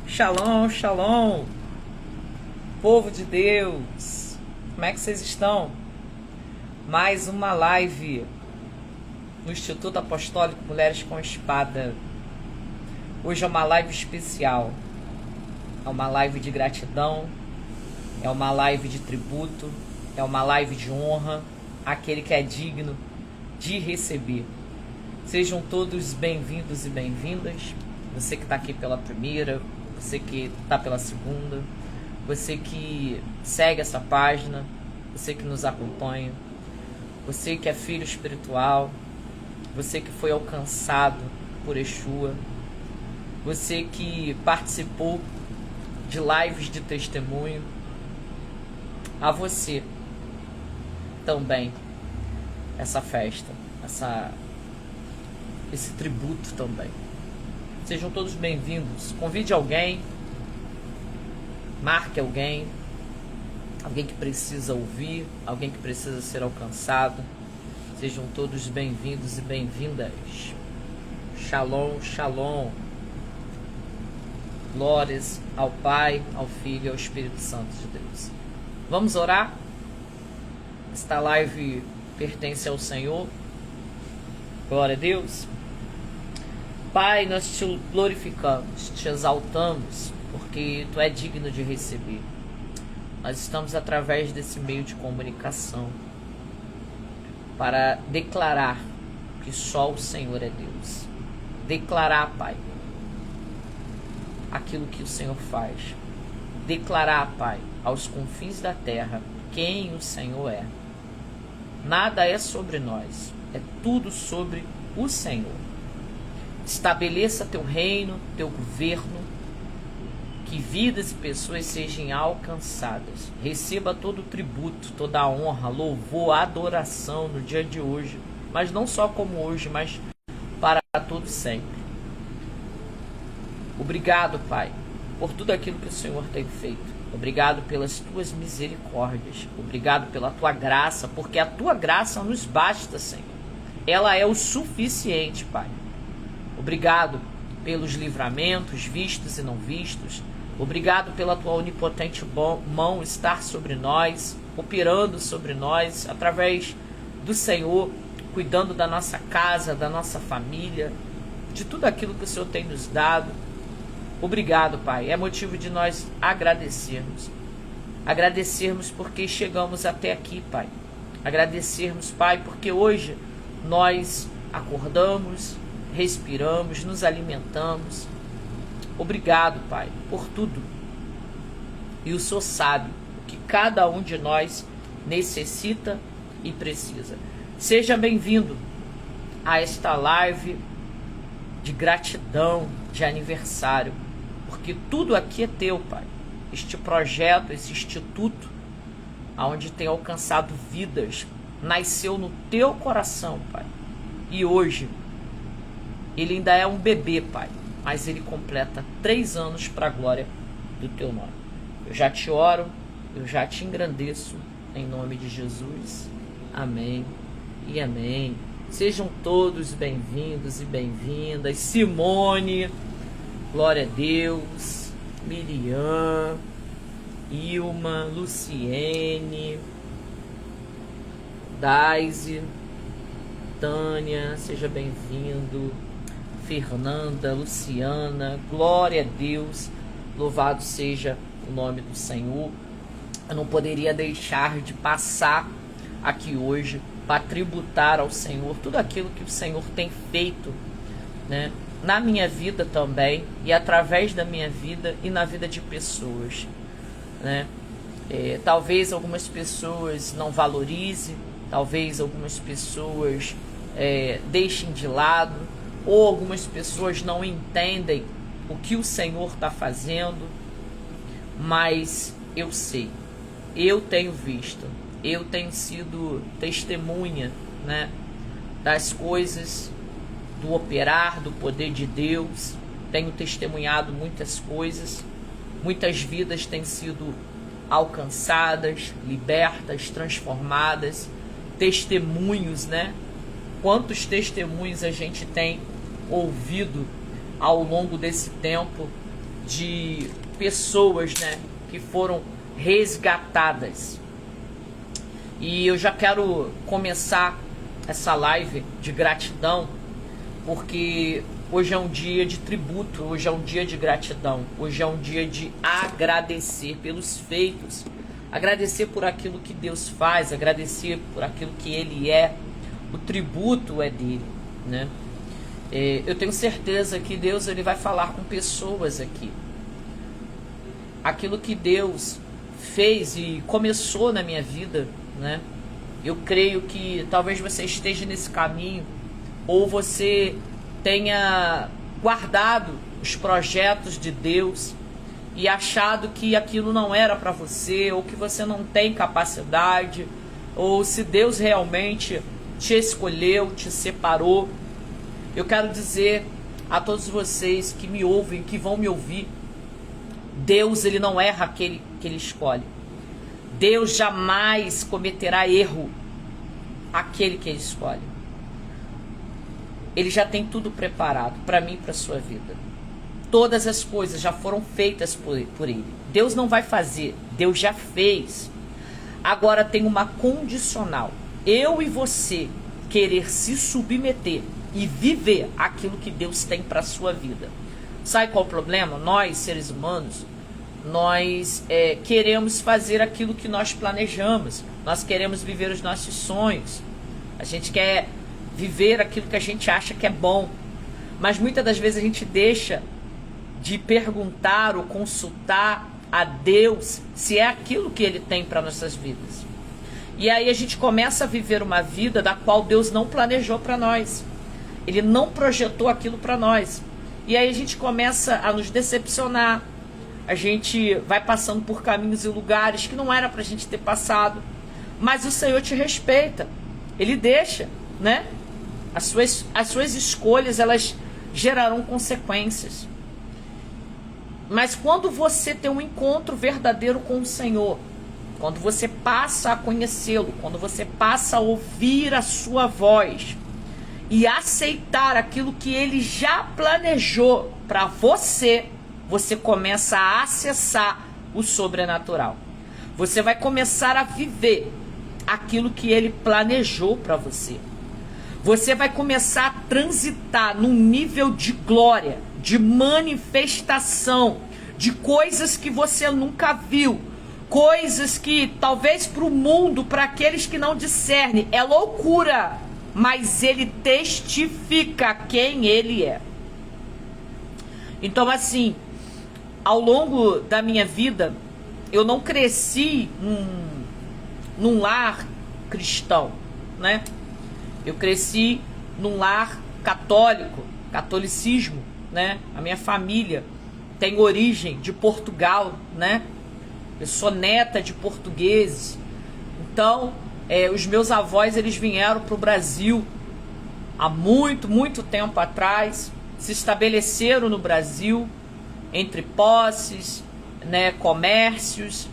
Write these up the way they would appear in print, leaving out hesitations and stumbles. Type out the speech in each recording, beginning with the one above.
Shalom, shalom, povo de Deus, como é que vocês estão? Mais uma live no Instituto Apostólico Mulheres com Espada. Hoje é uma live especial, é uma live de gratidão, é uma live de tributo, é uma live de honra àquele que é digno de receber. Sejam todos bem-vindos e bem-vindas, você que está aqui pela primeira, você que está pela segunda, você que segue essa página, você que nos acompanha, você que é filho espiritual, você que foi alcançado por Yeshua, você que participou de lives de testemunho, a você também essa festa, esse tributo também. Sejam todos bem-vindos. Convide alguém, marque alguém que precisa ouvir, alguém que precisa ser alcançado. Sejam todos bem-vindos e bem-vindas. Shalom, shalom. Glórias ao Pai, ao Filho e ao Espírito Santo de Deus. Vamos orar? Esta live pertence ao Senhor. Glória a Deus. Pai, nós te glorificamos, te exaltamos, porque tu é digno de receber. Nós estamos através desse meio de comunicação para declarar que só o Senhor é Deus. Declarar, Pai, aquilo que o Senhor faz. Declarar, Pai, aos confins da terra quem o Senhor é. Nada é sobre nós, é tudo sobre o Senhor. Estabeleça teu reino, teu governo, que vidas e pessoas sejam alcançadas. Receba todo o tributo, toda a honra, louvor, adoração no dia de hoje, mas não só como hoje, mas para todo sempre. Obrigado, Pai, por tudo aquilo que o Senhor tem feito. Obrigado pelas tuas misericórdias. Obrigado pela tua graça, porque a tua graça nos basta, Senhor. Ela é o suficiente, Pai. Obrigado pelos livramentos vistos e não vistos. Obrigado pela tua onipotente mão estar sobre nós, operando sobre nós, através do Senhor, cuidando da nossa casa, da nossa família, de tudo aquilo que o Senhor tem nos dado. Obrigado, Pai. É motivo de nós agradecermos. Agradecermos porque chegamos até aqui, Pai. Agradecermos, Pai, porque hoje nós acordamos, respiramos, nos alimentamos. Obrigado, Pai, por tudo. E o Senhor sabe o que cada um de nós necessita e precisa. Seja bem-vindo a esta live de gratidão, de aniversário, porque tudo aqui é teu, Pai. Este projeto, esse instituto, onde tem alcançado vidas, nasceu no teu coração, Pai. E hoje ele ainda é um bebê, Pai, mas ele completa 3 anos para a glória do teu nome. Eu já te oro, eu já te engrandeço, em nome de Jesus. Amém e amém. Sejam todos bem-vindos e bem-vindas. Simone, glória a Deus. Miriam, Ilma, Luciene, Daisy, Tânia, seja bem-vindo. Fernanda, Luciana, glória a Deus, louvado seja o nome do Senhor. Eu não poderia deixar de passar aqui hoje para tributar ao Senhor tudo aquilo que o Senhor tem feito, né, na minha vida também, e através da minha vida e na vida de pessoas, né? Talvez algumas pessoas não valorizem, talvez algumas pessoas deixem de lado, ou algumas pessoas não entendem o que o Senhor está fazendo, mas eu sei, eu tenho visto, eu tenho sido testemunha, né, das coisas, do operar, do poder de Deus. Tenho testemunhado muitas coisas, muitas vidas têm sido alcançadas, libertas, transformadas, testemunhos, né? Quantos testemunhos a gente tem ouvido ao longo desse tempo de pessoas, né, que foram resgatadas. E eu já quero começar essa live de gratidão, porque hoje é um dia de tributo, hoje é um dia de gratidão, hoje é um dia de agradecer pelos feitos, agradecer por aquilo que Deus faz, agradecer por aquilo que Ele é. O tributo é dele, né? Eu tenho certeza que Deus, Ele vai falar com pessoas aqui. Aquilo que Deus fez e começou na minha vida, né? Eu creio que talvez você esteja nesse caminho, ou você tenha guardado os projetos de Deus e achado que aquilo não era para você, ou que você não tem capacidade, ou se Deus realmente te escolheu, te separou. Eu quero dizer a todos vocês que me ouvem, que vão me ouvir, Deus, Ele não erra aquele que Ele escolhe. Deus jamais cometerá erro aquele que Ele escolhe. Ele já tem tudo preparado para mim e para a sua vida. Todas as coisas já foram feitas por Ele. Deus não vai fazer, Deus já fez. Agora tem uma condicional. Eu e você querer se submeter e viver aquilo que Deus tem para a sua vida. Sabe qual é o problema? Nós, seres humanos, nós queremos fazer aquilo que nós planejamos. Nós queremos viver os nossos sonhos. A gente quer viver aquilo que a gente acha que é bom. Mas muitas das vezes a gente deixa de perguntar ou consultar a Deus se é aquilo que Ele tem para nossas vidas. E aí a gente começa a viver uma vida da qual Deus não planejou para nós. Ele não projetou aquilo para nós. E aí a gente começa a nos decepcionar. A gente vai passando por caminhos e lugares que não era para a gente ter passado. Mas o Senhor te respeita. Ele deixa, né? As suas escolhas, elas gerarão consequências. Mas quando você tem um encontro verdadeiro com o Senhor, quando você passa a conhecê-lo, quando você passa a ouvir a sua voz e aceitar aquilo que Ele já planejou para você, você começa a acessar o sobrenatural. Você vai começar a viver aquilo que Ele planejou para você. Você vai começar a transitar num nível de glória, de manifestação, de coisas que você nunca viu. Coisas que talvez para o mundo, para aqueles que não discernem, é loucura, mas Ele testifica quem Ele é. Então, assim, ao longo da minha vida, eu não cresci num lar cristão, né? Eu cresci num lar católico, catolicismo, né? A minha família tem origem de Portugal, né? Eu sou neta de portugueses. Então, os meus avós, eles vieram para o Brasil há muito, muito tempo atrás. Se estabeleceram no Brasil, entre posses, né, comércios.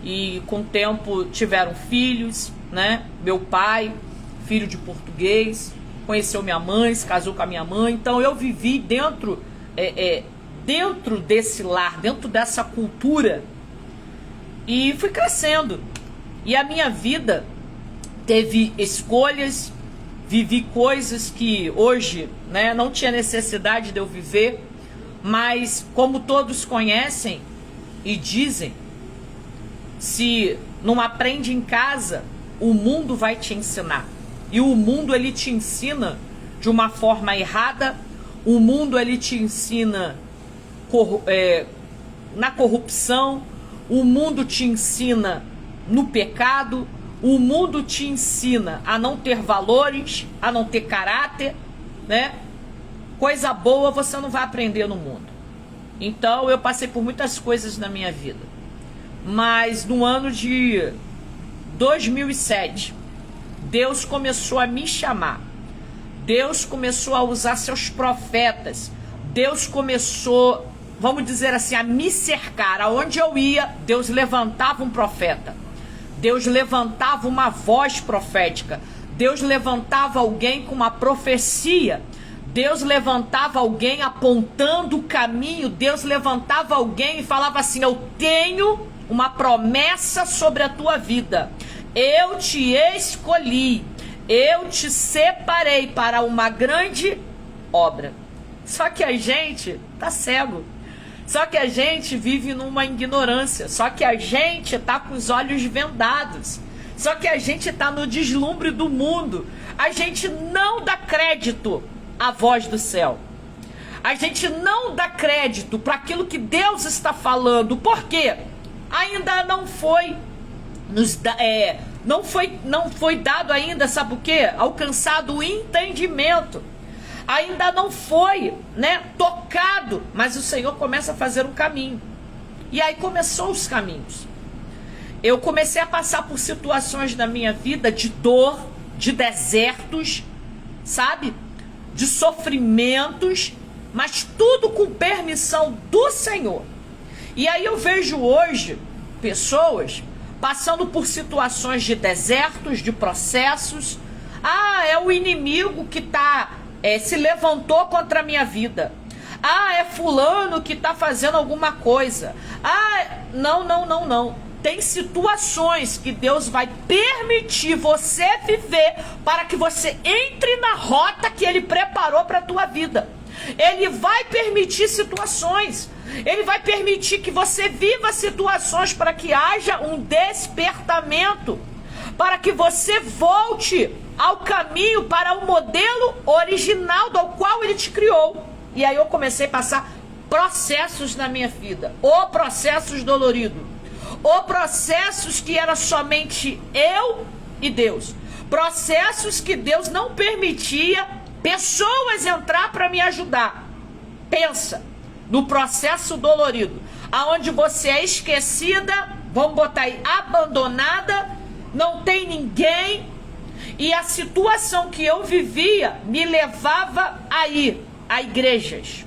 E com o tempo tiveram filhos, né? Meu pai, filho de português, conheceu minha mãe, se casou com a minha mãe. Então eu vivi dentro desse lar, dentro dessa cultura. E fui crescendo. E a minha vida teve escolhas, vivi coisas que hoje, né, não tinha necessidade de eu viver. Mas como todos conhecem e dizem, se não aprende em casa, o mundo vai te ensinar. E o mundo, ele te ensina de uma forma errada. O mundo, ele te ensina na corrupção. O mundo te ensina no pecado. O mundo te ensina a não ter valores, a não ter caráter, né? Coisa boa você não vai aprender no mundo. Então eu passei por muitas coisas na minha vida. Mas no ano de 2007, Deus começou a me chamar. Deus começou a usar seus profetas. Deus começou, vamos dizer assim, a me cercar. Aonde eu ia, Deus levantava um profeta. Deus levantava uma voz profética. Deus levantava alguém com uma profecia. Deus levantava alguém apontando o caminho, Deus levantava alguém e falava assim: eu tenho uma promessa sobre a tua vida, eu te escolhi, eu te separei para uma grande obra. Só que a gente tá cego, só que a gente vive numa ignorância, só que a gente tá com os olhos vendados, só que a gente tá no deslumbre do mundo, a gente não dá crédito à voz do céu, a gente não dá crédito para aquilo que Deus está falando, porque ainda não foi não foi dado ainda, sabe o quê? Alcançado o entendimento. Ainda não foi, tocado, mas o Senhor começa a fazer um caminho. E aí começou os caminhos. Eu comecei a passar por situações na minha vida de dor, de desertos, sabe? De sofrimentos, mas tudo com permissão do Senhor. E aí eu vejo hoje pessoas passando por situações de desertos, de processos. É o inimigo que se levantou contra a minha vida. É fulano que está fazendo alguma coisa. Não. Tem situações que Deus vai permitir você viver para que você entre na rota que Ele preparou para a tua vida. Ele vai permitir situações. Ele vai permitir que você viva situações para que haja um despertamento, para que você volte ao caminho, para o modelo original do qual Ele te criou. E aí eu comecei a passar processos na minha vida, ou processos doloridos, ou processos que era somente eu e Deus, processos que Deus não permitia pessoas entrar para me ajudar. Pensa no processo dolorido, aonde você é esquecida, vamos botar aí, abandonada, não tem ninguém, e a situação que eu vivia me levava a ir a igrejas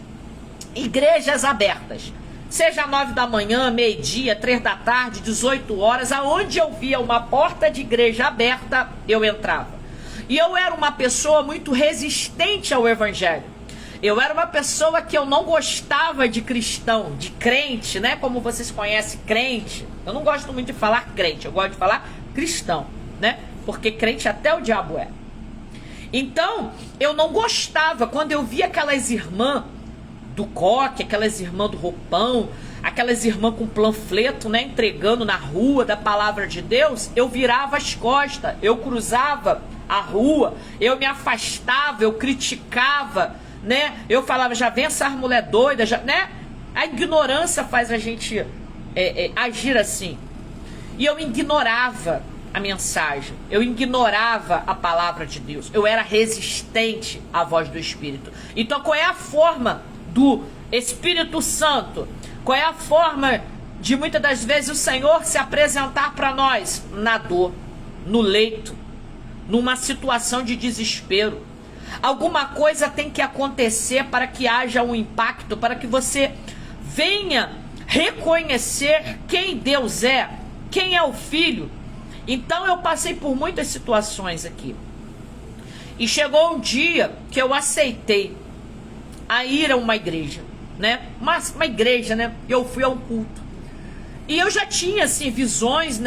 abertas, seja 9 da manhã, meio-dia, 3 da tarde, 18 horas, aonde eu via uma porta de igreja aberta, eu entrava. E eu era uma pessoa muito resistente ao evangelho. Eu era uma pessoa que eu não gostava de cristão, de crente, como vocês conhecem, crente. Eu não gosto muito de falar crente, eu gosto de falar cristão, porque crente até o diabo é. Então, eu não gostava quando eu via aquelas irmãs do coque, aquelas irmãs do roupão, aquelas irmãs com panfleto, entregando na rua da palavra de Deus. Eu virava as costas, eu cruzava a rua, eu me afastava, eu criticava, eu falava: já vem essa mulher doida, A ignorância faz a gente agir assim. E eu ignorava a mensagem, eu ignorava a palavra de Deus, eu era resistente à voz do Espírito. Então qual é a forma do Espírito Santo? Qual é a forma de muitas das vezes o Senhor se apresentar para nós? Na dor, no leito, numa situação de desespero. Alguma coisa tem que acontecer para que haja um impacto, para que você venha reconhecer quem Deus é, quem é o Filho. Então eu passei por muitas situações aqui. E chegou um dia que eu aceitei a ir a uma igreja, uma igreja, Eu fui a um culto. E eu já tinha, assim, visões,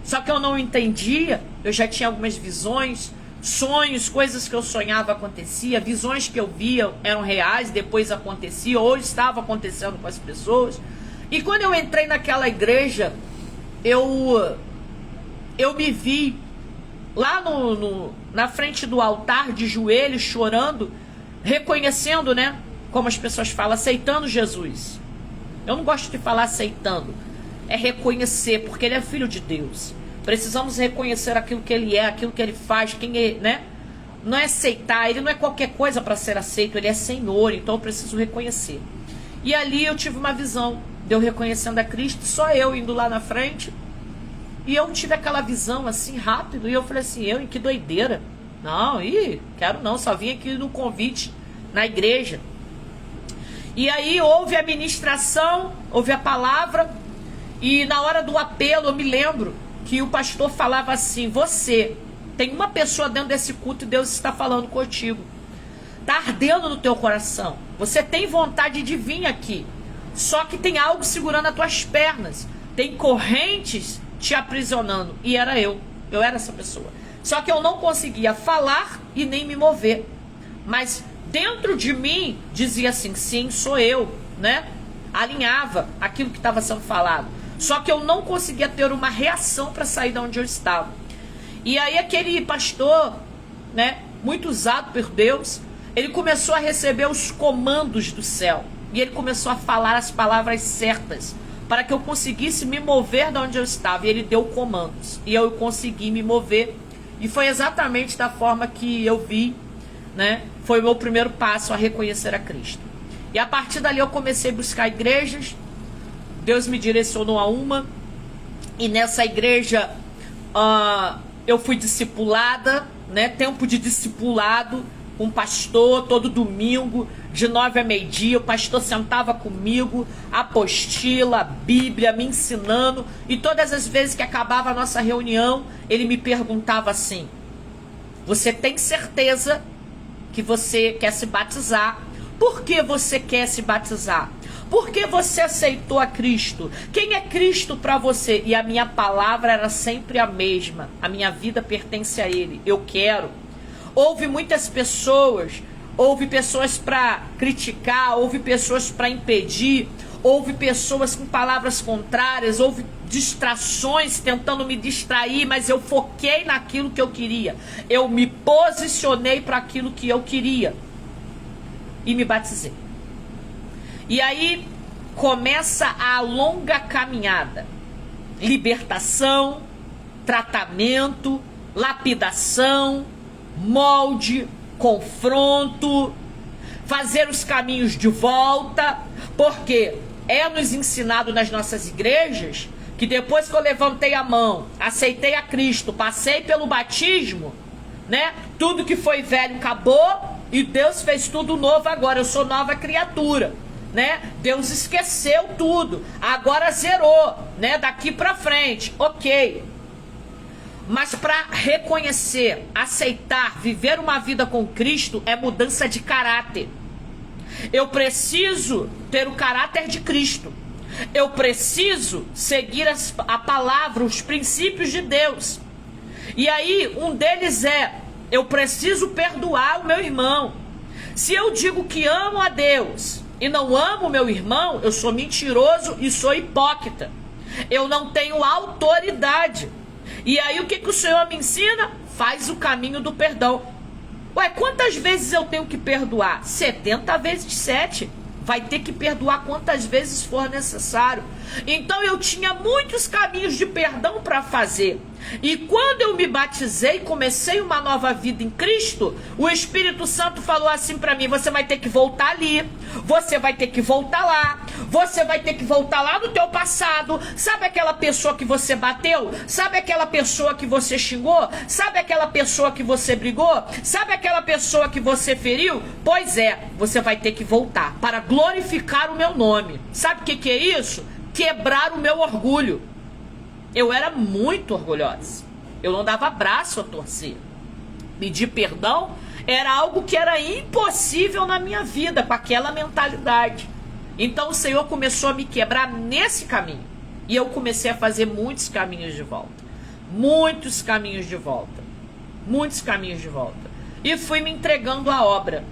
Só que eu não entendia. Eu já tinha algumas visões, sonhos, coisas que eu sonhava acontecia, visões que eu via eram reais, depois acontecia, ou estava acontecendo com as pessoas. E quando eu entrei naquela igreja, eu me vi lá na frente do altar, de joelhos, chorando, reconhecendo, como as pessoas falam, aceitando Jesus. Eu não gosto de falar aceitando, é reconhecer, porque Ele é Filho de Deus. Precisamos reconhecer aquilo que Ele é, aquilo que Ele faz, quem é, Não é aceitar, Ele não é qualquer coisa para ser aceito, Ele é Senhor, então eu preciso reconhecer. E ali eu tive uma visão, de eu reconhecendo a Cristo, só eu indo lá na frente, e eu tive aquela visão assim, rápido, e eu falei assim: que doideira, não, quero não, só vim aqui no convite, na igreja. E aí houve a ministração, houve a palavra, e na hora do apelo eu me lembro que o pastor falava assim: você tem uma pessoa dentro desse culto e Deus está falando contigo. Tá ardendo no teu coração. Você tem vontade de vir aqui. Só que tem algo segurando as tuas pernas. Tem correntes te aprisionando. E era eu. Eu era essa pessoa. Só que eu não conseguia falar e nem me mover. Mas dentro de mim dizia assim, sim, sou eu, né? Alinhava aquilo que estava sendo falado. Só que eu não conseguia ter uma reação para sair de onde eu estava. E aí aquele pastor, né, muito usado por Deus, ele começou a receber os comandos do céu. E ele começou a falar as palavras certas para que eu conseguisse me mover de onde eu estava. E ele deu comandos. E eu consegui me mover. E foi exatamente da forma que eu vi, né? Foi o meu primeiro passo a reconhecer a Cristo. E a partir dali eu comecei a buscar igrejas. Deus me direcionou a uma. E nessa igreja eu fui discipulada, né? Tempo de discipulado. Um pastor todo domingo, de 9 a meio-dia, o pastor sentava comigo, apostila, Bíblia, me ensinando, e todas as vezes que acabava a nossa reunião, ele me perguntava assim, você tem certeza que você quer se batizar? Por que você quer se batizar? Por que você aceitou a Cristo? Quem é Cristo para você? E a minha palavra era sempre a mesma, a minha vida pertence a Ele, eu quero. Houve muitas pessoas, houve pessoas para criticar, houve pessoas para impedir, houve pessoas com palavras contrárias, houve distrações tentando me distrair, mas eu foquei naquilo que eu queria. Eu me posicionei para aquilo que eu queria e me batizei. E aí começa a longa caminhada. Libertação, tratamento, lapidação, molde, confronto, fazer os caminhos de volta, porque é nos ensinado nas nossas igrejas que depois que eu levantei a mão, aceitei a Cristo, passei pelo batismo, né? Tudo que foi velho acabou e Deus fez tudo novo agora, eu sou nova criatura, né? Deus esqueceu tudo, agora zerou, né? Daqui pra frente, ok. Mas para reconhecer, aceitar, viver uma vida com Cristo é mudança de caráter. Eu preciso ter o caráter de Cristo. Eu preciso seguir a palavra, os princípios de Deus. E aí, um deles é, eu preciso perdoar o meu irmão. Se eu digo que amo a Deus e não amo o meu irmão, eu sou mentiroso e sou hipócrita. Eu não tenho autoridade. E aí o que o Senhor me ensina? Faz o caminho do perdão. Ué, quantas vezes eu tenho que perdoar? 70 vezes 7. Vai ter que perdoar quantas vezes for necessário. Então eu tinha muitos caminhos de perdão para fazer. E quando eu me batizei, comecei uma nova vida em Cristo, o Espírito Santo falou assim para mim, você vai ter que voltar ali, você vai ter que voltar lá, você vai ter que voltar lá no teu passado. Sabe aquela pessoa que você bateu? Sabe aquela pessoa que você xingou? Sabe aquela pessoa que você brigou? Sabe aquela pessoa que você feriu? Pois é, você vai ter que voltar para glorificar o meu nome. Sabe o que é isso? Quebrar o meu orgulho. Eu era muito orgulhosa. Eu não dava braço a torcer. Pedir perdão era algo que era impossível na minha vida, com aquela mentalidade. Então o Senhor começou a me quebrar nesse caminho. E eu comecei a fazer muitos caminhos de volta. Muitos caminhos de volta. Muitos caminhos de volta. E fui me entregando à obra.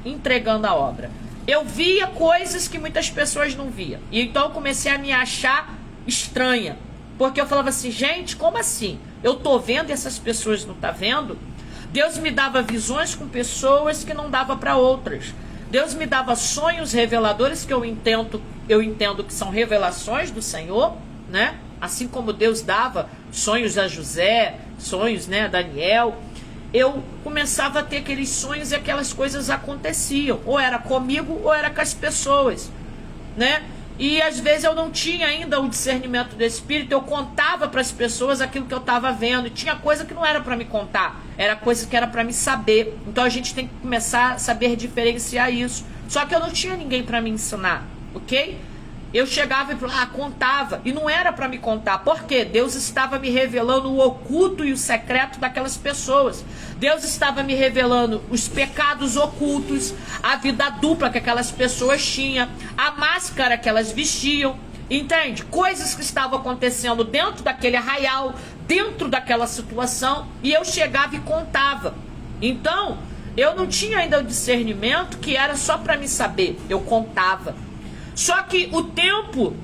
Entregando a obra. Eu via coisas que muitas pessoas não viam. E então eu comecei a me achar estranha. Porque eu falava assim, gente, como assim? Eu tô vendo e essas pessoas não tá vendo? Deus me dava visões com pessoas que não dava para outras. Deus me dava sonhos reveladores que eu entendo que são revelações do Senhor, né? Assim como Deus dava sonhos a José, sonhos, né, a Daniel. Eu começava a ter aqueles sonhos e aquelas coisas aconteciam. Ou era comigo ou era com as pessoas, né? E às vezes eu não tinha ainda o discernimento do Espírito, eu contava para as pessoas aquilo que eu estava vendo. E tinha coisa que não era para me contar, era coisa que era para me saber. Então a gente tem que começar a saber diferenciar isso. Só que eu não tinha ninguém para me ensinar, ok? Eu chegava e contava, e não era para me contar, porque Deus estava me revelando o oculto e o secreto daquelas pessoas. Deus estava me revelando os pecados ocultos, a vida dupla que aquelas pessoas tinham, a máscara que elas vestiam, entende? Coisas que estavam acontecendo dentro daquele arraial, dentro daquela situação, e eu chegava e contava. Então, eu não tinha ainda o discernimento que era só para me saber, eu contava. Só que o tempo,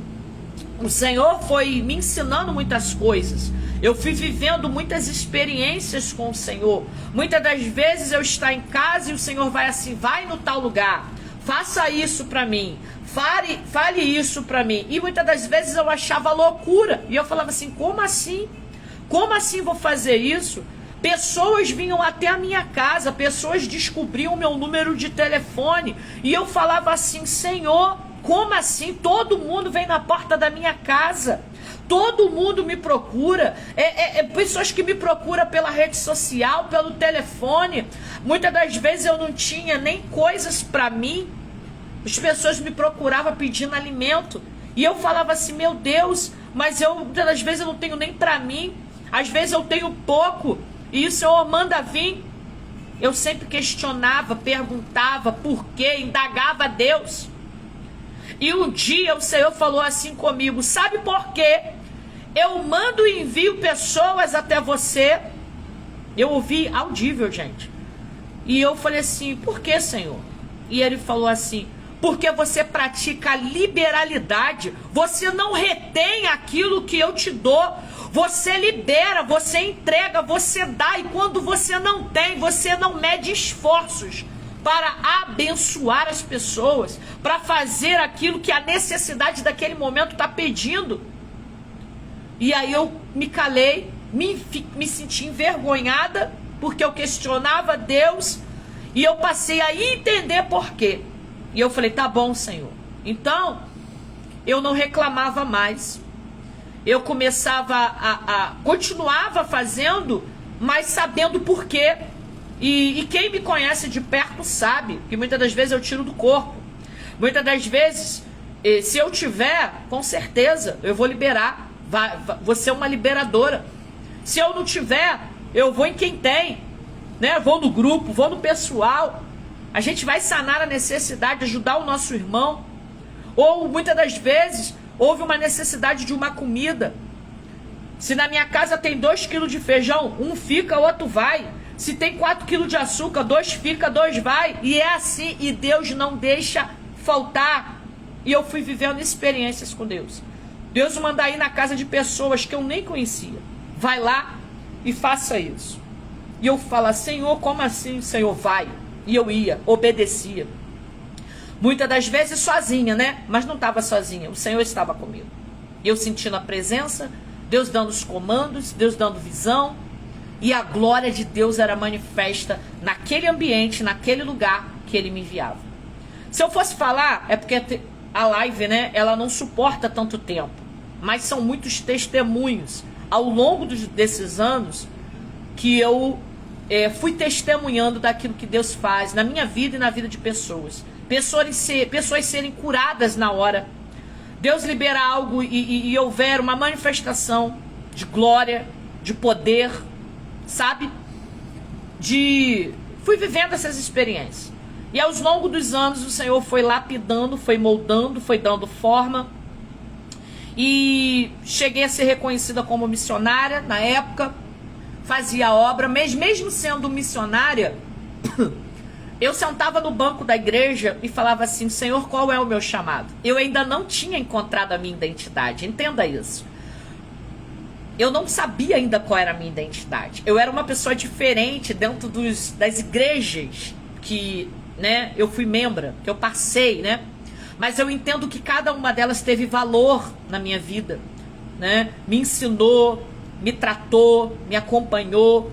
o Senhor foi me ensinando muitas coisas. Eu fui vivendo muitas experiências com o Senhor. Muitas das vezes eu estou em casa e o Senhor vai assim, vai no tal lugar, faça isso para mim, fale isso para mim. E muitas das vezes eu achava loucura. E eu falava assim, como assim? Como assim vou fazer isso? Pessoas vinham até a minha casa, pessoas descobriam o meu número de telefone. E eu falava assim, Senhor, como assim? Todo mundo vem na porta da minha casa. Todo mundo me procura. Pessoas que me procuram pela rede social, pelo telefone. Muitas das vezes eu não tinha nem coisas para mim. As pessoas me procuravam pedindo alimento. E eu falava assim, meu Deus, mas muitas das vezes eu não tenho nem para mim. Às vezes eu tenho pouco. E o Senhor manda vir. Eu sempre questionava, perguntava por quê, indagava a Deus. E um dia o Senhor falou assim comigo, sabe por quê? Eu mando e envio pessoas até você. Eu ouvi audível, gente. E eu falei assim, por que, Senhor? E ele falou assim, porque você pratica liberalidade. Você não retém aquilo que eu te dou. Você libera, você entrega, você dá. E quando você não tem, você não mede esforços para abençoar as pessoas, para fazer aquilo que a necessidade daquele momento está pedindo. E aí eu me calei, me senti envergonhada, porque eu questionava Deus, e eu passei a entender por quê. E eu falei, tá bom, Senhor. Então, eu não reclamava mais. Eu começava continuava fazendo, mas sabendo por quê. E quem me conhece de perto sabe que muitas das vezes eu tiro do corpo. Muitas das vezes, se eu tiver, com certeza, eu vou liberar. Vou ser uma liberadora. Se eu não tiver, eu vou em quem tem, né? Vou no grupo, vou no pessoal. A gente vai sanar a necessidade, ajudar o nosso irmão. Ou muitas das vezes, houve uma necessidade de uma comida. Se na minha casa tem 2 quilos de feijão, um fica, o outro vai. Se tem 4 quilos de açúcar, 2 fica, 2 vai. E é assim, e Deus não deixa faltar. E eu fui vivendo experiências com Deus. Deus manda ir na casa de pessoas que eu nem conhecia. Vai lá e faça isso. E eu falo, Senhor, como assim? Senhor, vai. E eu ia, obedecia. Muitas das vezes sozinha, né? Mas não estava sozinha, o Senhor estava comigo. Eu sentindo a presença, Deus dando os comandos, Deus dando visão. E a glória de Deus era manifesta naquele ambiente, naquele lugar que Ele me enviava. Se eu fosse falar, é porque a live, né, ela não suporta tanto tempo. Mas são muitos testemunhos ao longo desses anos que eu fui testemunhando daquilo que Deus faz na minha vida e na vida de pessoas. Pessoas serem curadas na hora. Deus libera algo e houver uma manifestação de glória, de poder, sabe? Fui vivendo essas experiências. E aos longos dos anos o Senhor foi lapidando, foi moldando, foi dando forma. E cheguei a ser reconhecida como missionária na época. Fazia obra, mas mesmo sendo missionária, eu sentava no banco da igreja e falava assim, Senhor, qual é o meu chamado? Eu ainda não tinha encontrado a minha identidade, entenda isso. Eu não sabia ainda qual era a minha identidade. Eu era uma pessoa diferente dentro das igrejas que, né, eu fui membro, que eu passei, né? Mas eu entendo que cada uma delas teve valor na minha vida, né? Me ensinou, me tratou, me acompanhou.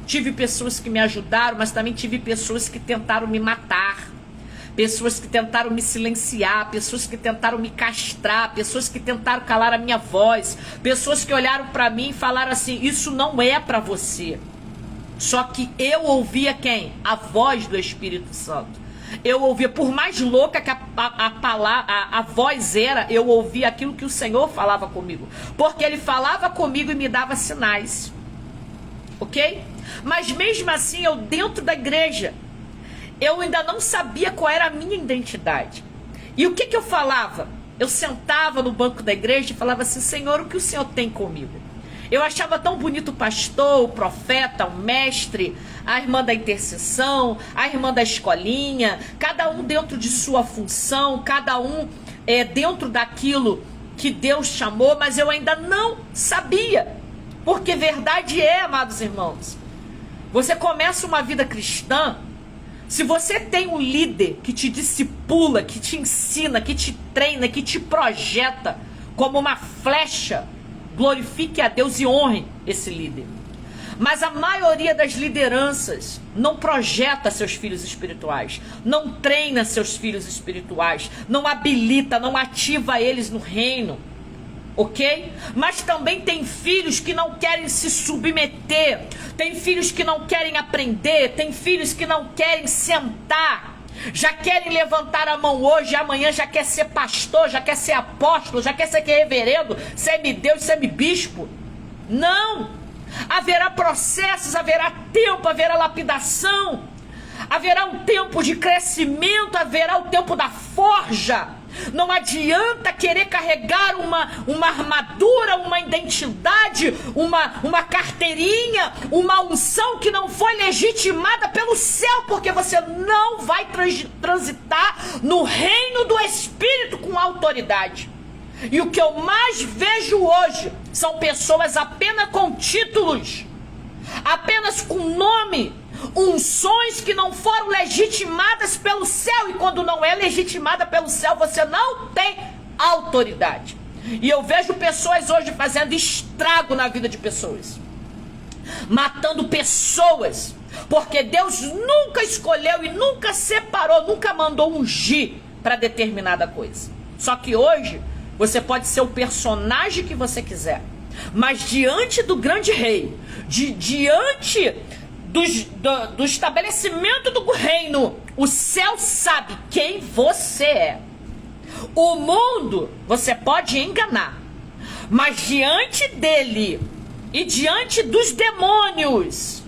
Tive pessoas que me ajudaram, mas também tive pessoas que tentaram me matar. Pessoas que tentaram me silenciar, pessoas que tentaram me castrar, pessoas que tentaram calar a minha voz, pessoas que olharam para mim e falaram assim, isso não é para você. Só que eu ouvia quem? A voz do Espírito Santo. Eu ouvia, por mais louca que a voz era, eu ouvia aquilo que o Senhor falava comigo. Porque Ele falava comigo e me dava sinais. Ok? Mas mesmo assim, eu dentro da igreja, eu ainda não sabia qual era a minha identidade. E o que eu falava? Eu sentava no banco da igreja e falava assim: Senhor, o que o Senhor tem comigo? Eu achava tão bonito o pastor, o profeta, o mestre, a irmã da intercessão, a irmã da escolinha, cada um dentro de sua função, cada um dentro daquilo que Deus chamou, mas eu ainda não sabia. Porque verdade amados irmãos, você começa uma vida cristã, se você tem um líder que te discipula, que te ensina, que te treina, que te projeta como uma flecha, glorifique a Deus e honre esse líder. Mas a maioria das lideranças não projeta seus filhos espirituais, não treina seus filhos espirituais, não habilita, não ativa eles no reino. Ok? Mas também tem filhos que não querem se submeter, tem filhos que não querem aprender, tem filhos que não querem sentar, já querem levantar a mão hoje, amanhã já quer ser pastor, já quer ser apóstolo, já quer ser reverendo, semideus, semibispo. Não! Haverá processos, haverá tempo, haverá lapidação, haverá um tempo de crescimento, haverá o tempo da forja. Não adianta querer carregar uma armadura, uma identidade, uma carteirinha, uma unção que não foi legitimada pelo céu, porque você não vai transitar no reino do Espírito com autoridade. E o que eu mais vejo hoje são pessoas apenas com títulos, apenas com nome, unções que não foram legitimadas pelo céu. E quando não é legitimada pelo céu, você não tem autoridade. E eu vejo pessoas hoje fazendo estrago na vida de pessoas, matando pessoas, porque Deus nunca escolheu e nunca separou, nunca mandou ungir para determinada coisa. Só que hoje você pode ser o personagem que você quiser, mas diante do grande rei, diante do estabelecimento do reino, o céu sabe quem você é. O mundo você pode enganar, mas diante dele e diante dos demônios,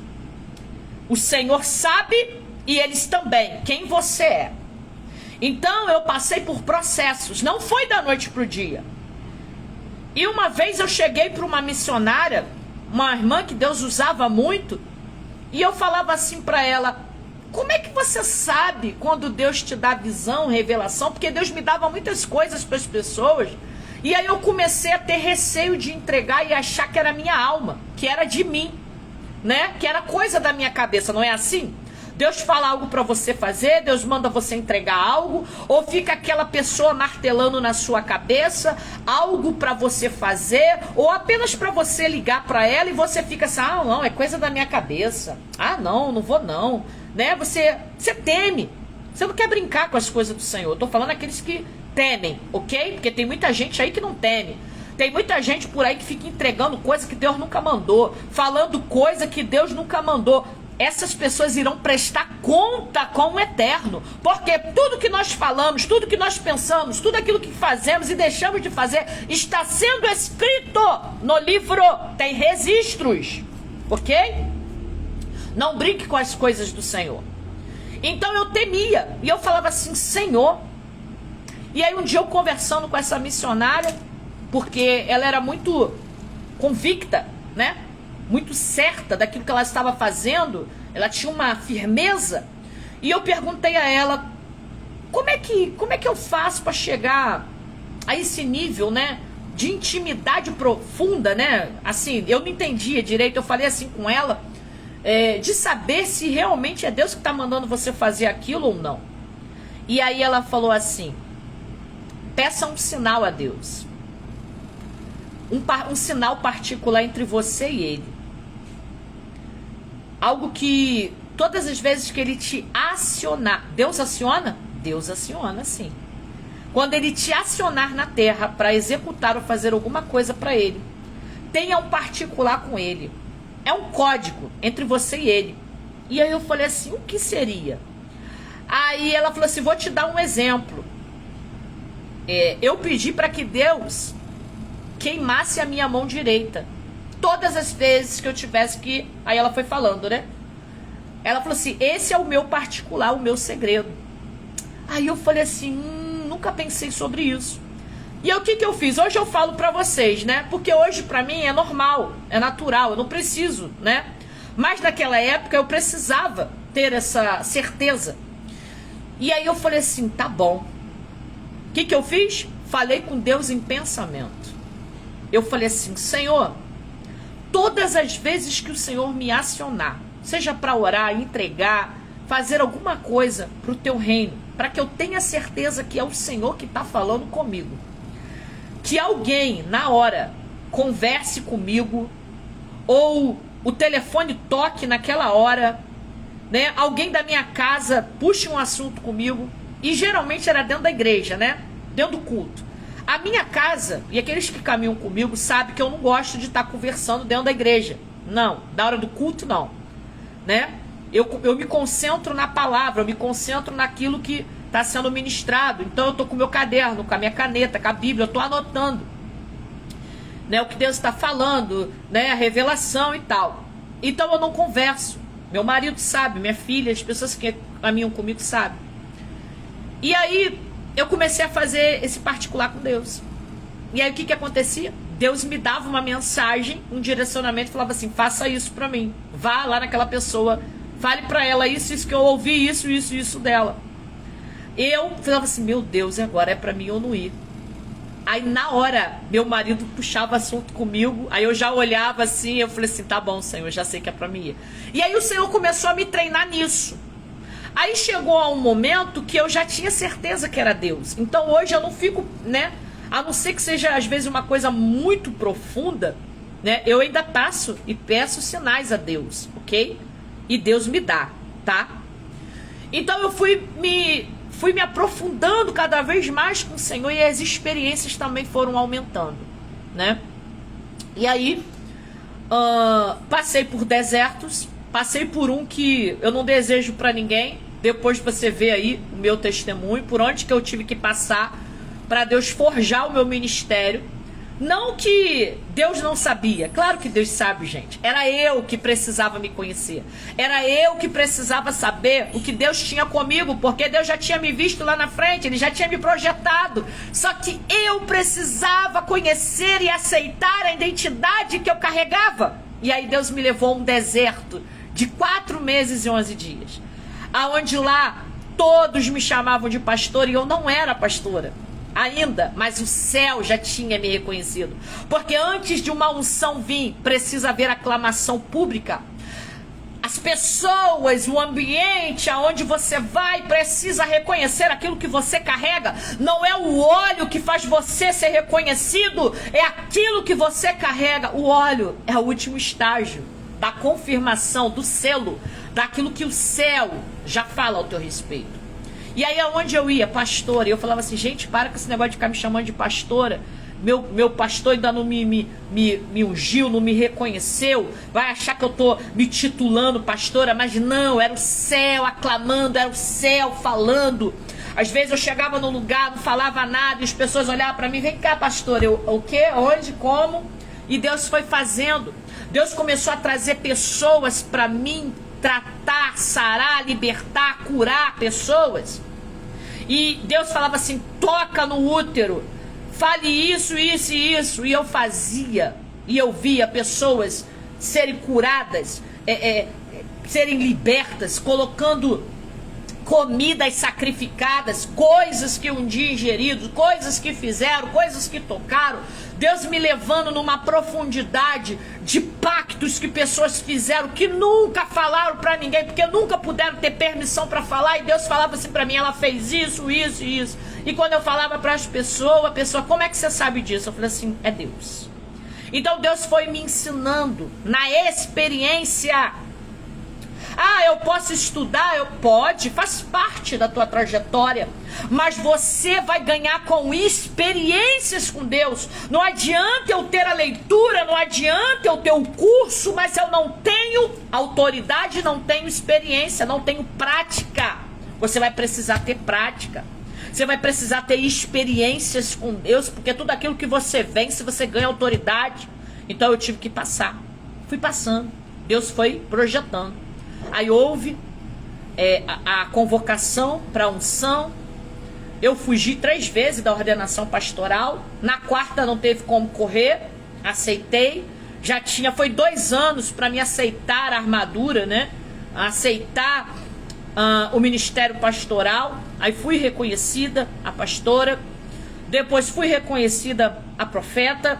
o Senhor sabe, e eles também, quem você é. Então eu passei por processos, não foi da noite para o dia. E uma vez eu cheguei para uma missionária, uma irmã que Deus usava muito, e eu falava assim para ela: como é que você sabe quando Deus te dá visão, revelação? Porque Deus me dava muitas coisas para as pessoas, e aí eu comecei a ter receio de entregar e achar que era minha alma, que era de mim, né? Que era coisa da minha cabeça, não é assim? Deus fala algo para você fazer, Deus manda você entregar algo, ou fica aquela pessoa martelando na sua cabeça algo para você fazer, ou apenas para você ligar para ela e você fica assim: ah, não, é coisa da minha cabeça, ah, não vou não, né? Você teme, você não quer brincar com as coisas do Senhor. Eu tô falando aqueles que temem, ok? Porque tem muita gente aí que não teme. Tem muita gente por aí que fica entregando coisa que Deus nunca mandou, falando coisa que Deus nunca mandou. Essas pessoas irão prestar conta com o Eterno, porque tudo que nós falamos, tudo que nós pensamos, tudo aquilo que fazemos e deixamos de fazer está sendo escrito no livro, tem registros, ok? Não brinque com as coisas do Senhor. Então eu temia, e eu falava assim: Senhor. E aí um dia eu conversando com essa missionária, porque ela era muito convicta, né? Muito certa daquilo que ela estava fazendo, ela tinha uma firmeza, e eu perguntei a ela: como é que eu faço para chegar a esse nível, né, de intimidade profunda, né? Assim, eu não entendia direito, eu falei assim com ela, de saber se realmente é Deus que está mandando você fazer aquilo ou não. E aí ela falou assim: peça um sinal a Deus, um sinal particular entre você e Ele. Algo que todas as vezes que Ele te acionar, Deus aciona? Deus aciona, sim. Quando Ele te acionar na terra para executar ou fazer alguma coisa para Ele, tenha um particular com Ele. É um código entre você e Ele. E aí eu falei assim: o que seria? Aí ela falou assim, vou te dar um exemplo. Eu pedi para que Deus queimasse a minha mão direita. Todas as vezes que eu tivesse que... Aí ela foi falando, né? Ela falou assim, esse é o meu particular, o meu segredo. Aí eu falei assim, nunca pensei sobre isso. E aí o que eu fiz? Hoje eu falo pra vocês, né? Porque hoje pra mim é normal, é natural, eu não preciso, né? Mas naquela época eu precisava ter essa certeza. E aí eu falei assim, tá bom. O que eu fiz? Falei com Deus em pensamento. Eu falei assim, Senhor, todas as vezes que o Senhor me acionar, seja para orar, entregar, fazer alguma coisa para o teu reino, para que eu tenha certeza que é o Senhor que está falando comigo, que alguém na hora converse comigo, ou o telefone toque naquela hora, né? Alguém da minha casa puxe um assunto comigo, e geralmente era dentro da igreja, né? Dentro do culto. A minha casa, e aqueles que caminham comigo sabem que eu não gosto de estar conversando dentro da igreja. Não, na hora do culto não, né? Eu me concentro na palavra, eu me concentro naquilo que está sendo ministrado. Então eu estou com o meu caderno, com a minha caneta, com a Bíblia, eu estou anotando, né, o que Deus está falando, né, a revelação e tal. Então eu não converso. Meu marido sabe, minha filha, as pessoas que caminham comigo sabem. E aí eu comecei a fazer esse particular com Deus. E aí o que acontecia? Deus me dava uma mensagem, um direcionamento, falava assim, faça isso pra mim. Vá lá naquela pessoa, fale pra ela isso que eu ouvi, isso dela. Eu falava assim, meu Deus, e agora é pra mim ou não ir? Aí na hora, meu marido puxava assunto comigo, aí eu já olhava assim, eu falei assim, tá bom, Senhor, eu já sei que é pra mim ir. E aí o Senhor começou a me treinar nisso. Aí chegou a um momento que eu já tinha certeza que era Deus. Então hoje eu não fico, né? A não ser que seja às vezes uma coisa muito profunda, né? Eu ainda passo e peço sinais a Deus, ok? E Deus me dá, tá? Então eu fui me aprofundando cada vez mais com o Senhor e as experiências também foram aumentando, né? E aí passei por desertos, passei por um que eu não desejo pra ninguém. Depois você vê aí o meu testemunho, por onde que eu tive que passar para Deus forjar o meu ministério. Não que Deus não sabia, claro que Deus sabe, gente. Era eu que precisava me conhecer. Era eu que precisava saber o que Deus tinha comigo, porque Deus já tinha me visto lá na frente, Ele já tinha me projetado. Só que eu precisava conhecer e aceitar a identidade que eu carregava. E aí Deus me levou a um deserto de 4 meses e 11 dias. Aonde lá todos me chamavam de pastor e eu não era pastora ainda, mas o céu já tinha me reconhecido. Porque antes de uma unção vir, precisa haver aclamação pública. As pessoas, o ambiente aonde você vai, precisa reconhecer aquilo que você carrega. Não é o óleo que faz você ser reconhecido, é aquilo que você carrega. O óleo é o último estágio da confirmação, do selo, daquilo que o céu já fala ao teu respeito. E aí aonde eu ia? Pastora. E eu falava assim, gente, para com esse negócio de ficar me chamando de pastora. Meu pastor ainda não me ungiu, não me reconheceu. Vai achar que eu tô me titulando pastora. Mas não, era o céu aclamando, era o céu falando. Às vezes eu chegava no lugar, não falava nada, e as pessoas olhavam para mim, vem cá, pastora. Eu, o quê? Onde? Como? E Deus foi fazendo. Deus começou a trazer pessoas para mim, tratar, sarar, libertar, curar pessoas. E Deus falava assim, toca no útero, fale isso, isso e isso. E eu fazia, e eu via pessoas serem curadas, serem libertas, colocando comidas sacrificadas, coisas que um dia ingeridos, coisas que fizeram, coisas que tocaram. Deus me levando numa profundidade de pactos que pessoas fizeram, que nunca falaram pra ninguém, porque nunca puderam ter permissão pra falar, e Deus falava assim pra mim, ela fez isso, isso e isso. E quando eu falava para as pessoas, a pessoa, como é que você sabe disso? Eu falei assim, é Deus. Então Deus foi me ensinando na experiência. Ah, eu posso estudar? Pode, faz parte da tua trajetória. Mas você vai ganhar com experiências com Deus. Não adianta eu ter a leitura, não adianta eu ter o curso, mas eu não tenho autoridade, não tenho experiência, não tenho prática. Você vai precisar ter prática. Você vai precisar ter experiências com Deus, porque tudo aquilo que você vence, você ganha autoridade. Então eu tive que passar. Fui passando. Deus foi projetando. Aí houve a convocação para a unção. Eu fugi 3 vezes da ordenação pastoral. Na 4ª não teve como correr. Aceitei. Foi 2 anos para me aceitar a armadura, né? Aceitar o ministério pastoral. Aí fui reconhecida a pastora. Depois fui reconhecida a profeta.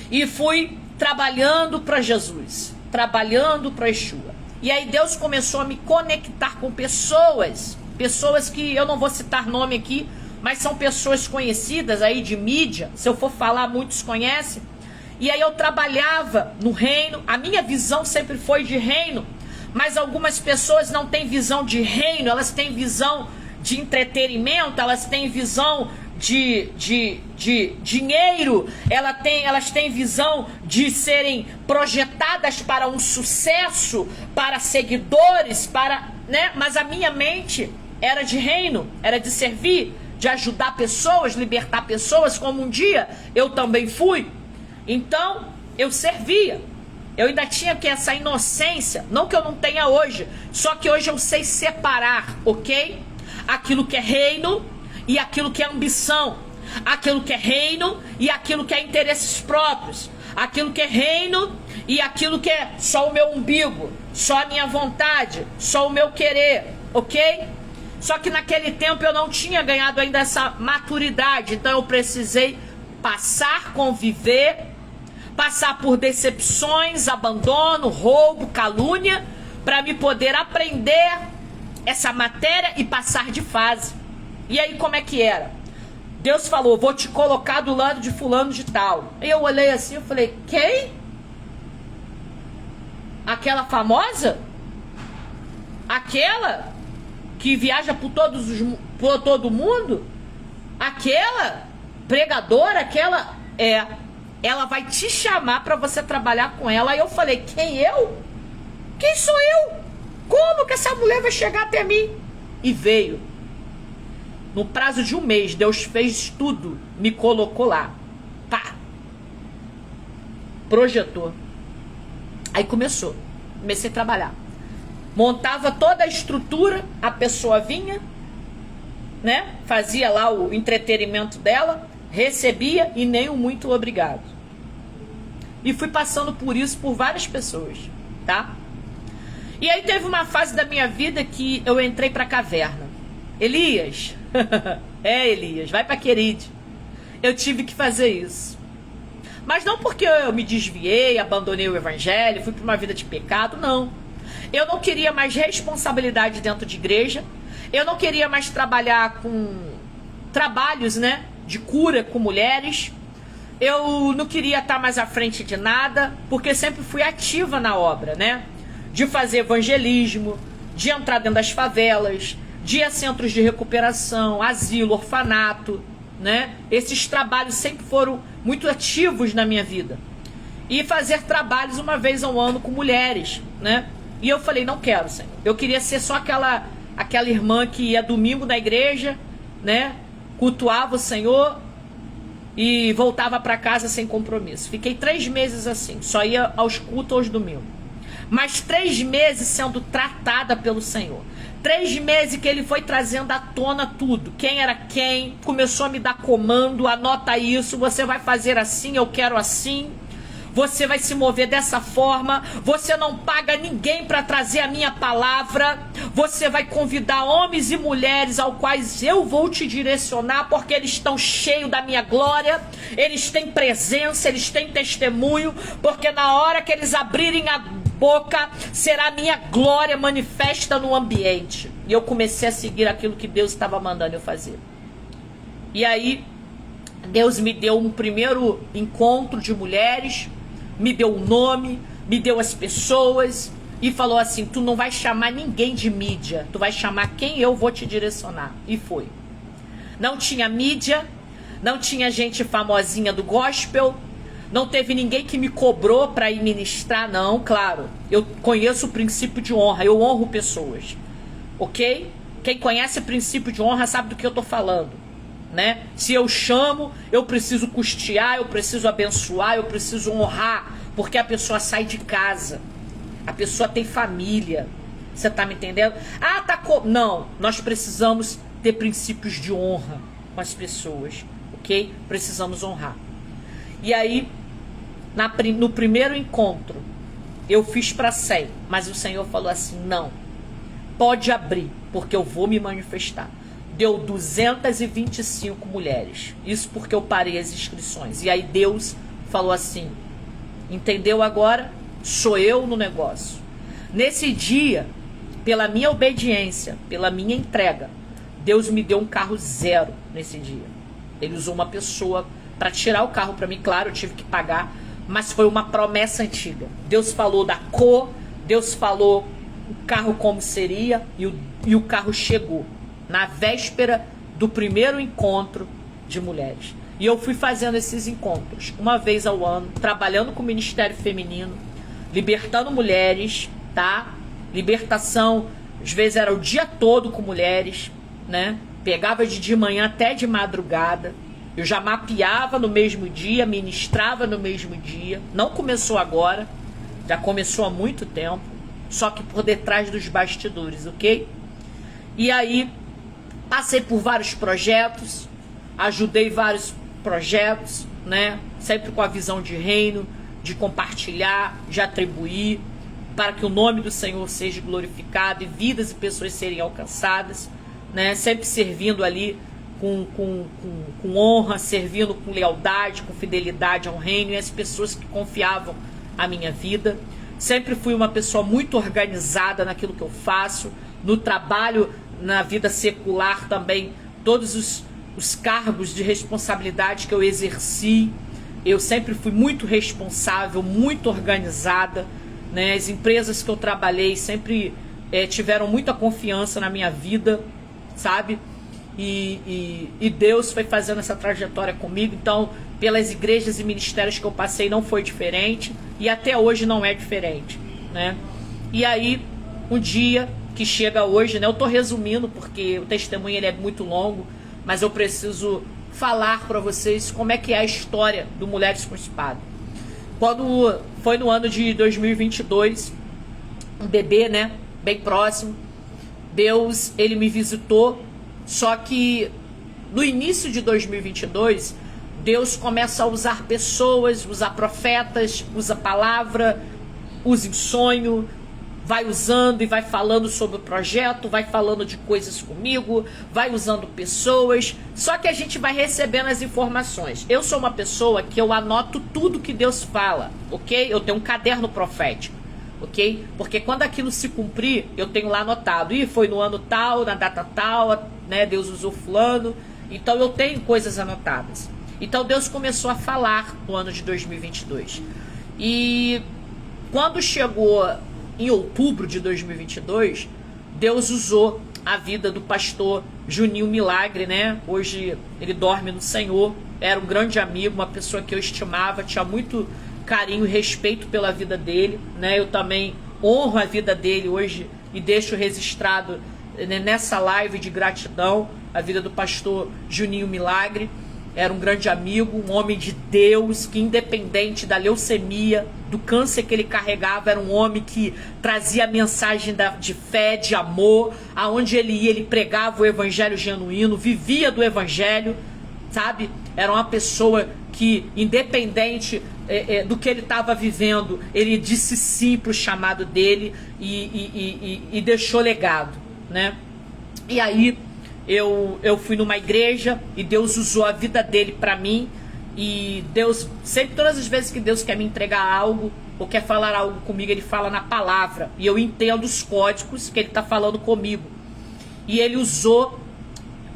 E fui trabalhando para Jesus. Trabalhando para Yeshua. E aí Deus começou a me conectar com pessoas. Pessoas que eu não vou citar nome aqui, mas são pessoas conhecidas aí de mídia. Se eu for falar, muitos conhecem. E aí eu trabalhava no reino. A minha visão sempre foi de reino. Mas algumas pessoas não têm visão de reino. Elas têm visão de entretenimento. Elas têm visão de dinheiro. Elas têm visão de serem projetadas para um sucesso, para seguidores, né? Mas a minha mente era de reino, era de servir, de ajudar pessoas, libertar pessoas, como um dia eu também fui. Então, eu servia. Eu ainda tinha essa inocência, não que eu não tenha hoje, só que hoje eu sei separar, ok? Aquilo que é reino e aquilo que é ambição. Aquilo que é reino e aquilo que é interesses próprios. Aquilo que é reino e aquilo que é só o meu umbigo, só a minha vontade, só o meu querer, ok? Só que naquele tempo eu não tinha ganhado ainda essa maturidade. Então eu precisei passar, conviver, passar por decepções, abandono, roubo, calúnia, para me poder aprender essa matéria e passar de fase. E aí como é que era? Deus falou, vou te colocar do lado de fulano de tal. E eu olhei assim, eu falei, quem? Aquela famosa? Aquela que viaja por todo mundo? Aquela pregadora? Aquela? Ela vai te chamar para você trabalhar com ela. Aí eu falei, quem eu? Quem sou eu? Como que essa mulher vai chegar até mim? E veio. No prazo de 1 mês, Deus fez tudo, me colocou lá. Pá! Projetou. Aí comecei a trabalhar. Montava toda a estrutura, a pessoa vinha, né? Fazia lá o entretenimento dela, recebia e nem o muito obrigado. E fui passando por isso por várias pessoas, tá? E aí teve uma fase da minha vida que eu entrei pra caverna. Elias, Elias, vai pra Queride. Eu tive que fazer isso. Mas não porque eu me desviei, abandonei o evangelho, fui pra uma vida de pecado, não. Eu não queria mais responsabilidade dentro de igreja. Eu não queria mais trabalhar com trabalhos, né, de cura com mulheres. Eu não queria estar mais à frente de nada, porque sempre fui ativa na obra, né? De fazer evangelismo, de entrar dentro das favelas, de ir a centros de recuperação, asilo, orfanato, né? Esses trabalhos sempre foram muito ativos na minha vida. E fazer trabalhos 1 vez ao ano com mulheres, né? E eu falei, não quero, Senhor. Eu queria ser só aquela irmã que ia domingo na igreja, né? Cultuava o Senhor e voltava para casa sem compromisso. Fiquei 3 meses assim, só ia aos cultos aos domingos. Mas 3 meses sendo tratada pelo Senhor. 3 meses que ele foi trazendo à tona tudo. Quem era quem, começou a me dar comando, anota isso, você vai fazer assim, eu quero assim. Você vai se mover dessa forma. Você não paga ninguém para trazer a minha palavra. Você vai convidar homens e mulheres ao quais eu vou te direcionar, porque eles estão cheios da minha glória. Eles têm presença, eles têm testemunho, porque na hora que eles abrirem a boca, será a minha glória manifesta no ambiente. E eu comecei a seguir aquilo que Deus estava mandando eu fazer. E aí, Deus me deu um primeiro encontro de mulheres, me deu o nome, me deu as pessoas e falou assim, tu não vai chamar ninguém de mídia, tu vai chamar quem eu vou te direcionar. E foi. Não tinha mídia, não tinha gente famosinha do gospel, não teve ninguém que me cobrou para ir ministrar, não, claro. Eu conheço o princípio de honra, eu honro pessoas, ok? Quem conhece o princípio de honra sabe do que eu estou falando, né? Se eu chamo, eu preciso custear, eu preciso abençoar, eu preciso honrar, porque a pessoa sai de casa, a pessoa tem família. Você tá me entendendo? Ah, tá. Não, nós precisamos ter princípios de honra com as pessoas, ok? Precisamos honrar. E aí, no primeiro encontro, eu fiz para 100, mas o Senhor falou assim: não, pode abrir, porque eu vou me manifestar. Deu 225 mulheres. Isso porque eu parei as inscrições. E aí Deus falou assim: entendeu agora? Sou eu no negócio. Nesse dia, pela minha obediência, pela minha entrega, Deus me deu um carro 0 nesse dia. Ele usou uma pessoa para tirar o carro para mim. Claro, eu tive que pagar, mas foi uma promessa antiga. Deus falou da cor, Deus falou o carro como seria, e o carro chegou na véspera do primeiro encontro de mulheres. E eu fui fazendo esses encontros uma vez ao ano, trabalhando com o Ministério Feminino, libertando mulheres, tá? Libertação, às vezes era o dia todo com mulheres, né? Pegava de manhã até de madrugada. Eu já mapeava no mesmo dia, ministrava no mesmo dia. Não começou agora, já começou há muito tempo, só que por detrás dos bastidores, ok? E aí, passei por vários projetos, ajudei vários projetos, né? Sempre com a visão de reino, de compartilhar, de atribuir, para que o nome do Senhor seja glorificado e vidas e pessoas serem alcançadas, né? Sempre servindo ali com honra, servindo com lealdade, com fidelidade ao reino e às pessoas que confiavam a minha vida. Sempre fui uma pessoa muito organizada naquilo que eu faço, no trabalho, na vida secular também, todos os cargos de responsabilidade que eu exerci, eu sempre fui muito responsável, muito organizada, né? As empresas que eu trabalhei sempre tiveram muita confiança na minha vida, sabe? E Deus foi fazendo essa trajetória comigo. Então, pelas igrejas e ministérios que eu passei, não foi diferente, e até hoje não é diferente, né? E aí, um dia que chega hoje, né? Eu tô resumindo porque o testemunho ele é muito longo, mas eu preciso falar para vocês como é que é a história do Mulheres com Espada. Quando foi no ano de 2022, um bebê, né? Bem próximo, Deus, ele me visitou. Só que no início de 2022, Deus começa a usar pessoas, usar profetas, usa palavra, usa em sonho, vai usando e vai falando sobre o projeto, vai falando de coisas comigo, vai usando pessoas. Só que a gente vai recebendo as informações. Eu sou uma pessoa que eu anoto tudo que Deus fala, ok? Eu tenho um caderno profético, ok? Porque quando aquilo se cumprir, eu tenho lá anotado. E foi no ano tal, na data tal, né? Deus usou fulano. Então eu tenho coisas anotadas. Então Deus começou a falar no ano de 2022. E quando chegou em outubro de 2022, Deus usou a vida do pastor Juninho Milagre, né? Hoje ele dorme no Senhor. Era um grande amigo, uma pessoa que eu estimava, tinha muito carinho e respeito pela vida dele, né? Eu também honro a vida dele hoje e deixo registrado, né, nessa live de gratidão a vida do pastor Juninho Milagre. Era um grande amigo, um homem de Deus, que independente da leucemia, do câncer que ele carregava, era um homem que trazia a mensagem de fé, de amor. Aonde ele ia, ele pregava o evangelho genuíno, vivia do evangelho, sabe? Era uma pessoa que, independente do que ele estava vivendo, ele disse sim para o chamado dele e deixou legado, né? E aí eu fui numa igreja e Deus usou a vida dele para mim. E Deus, sempre, todas as vezes que Deus quer me entregar algo ou quer falar algo comigo, ele fala na palavra, e eu entendo os códigos que ele está falando comigo. E ele usou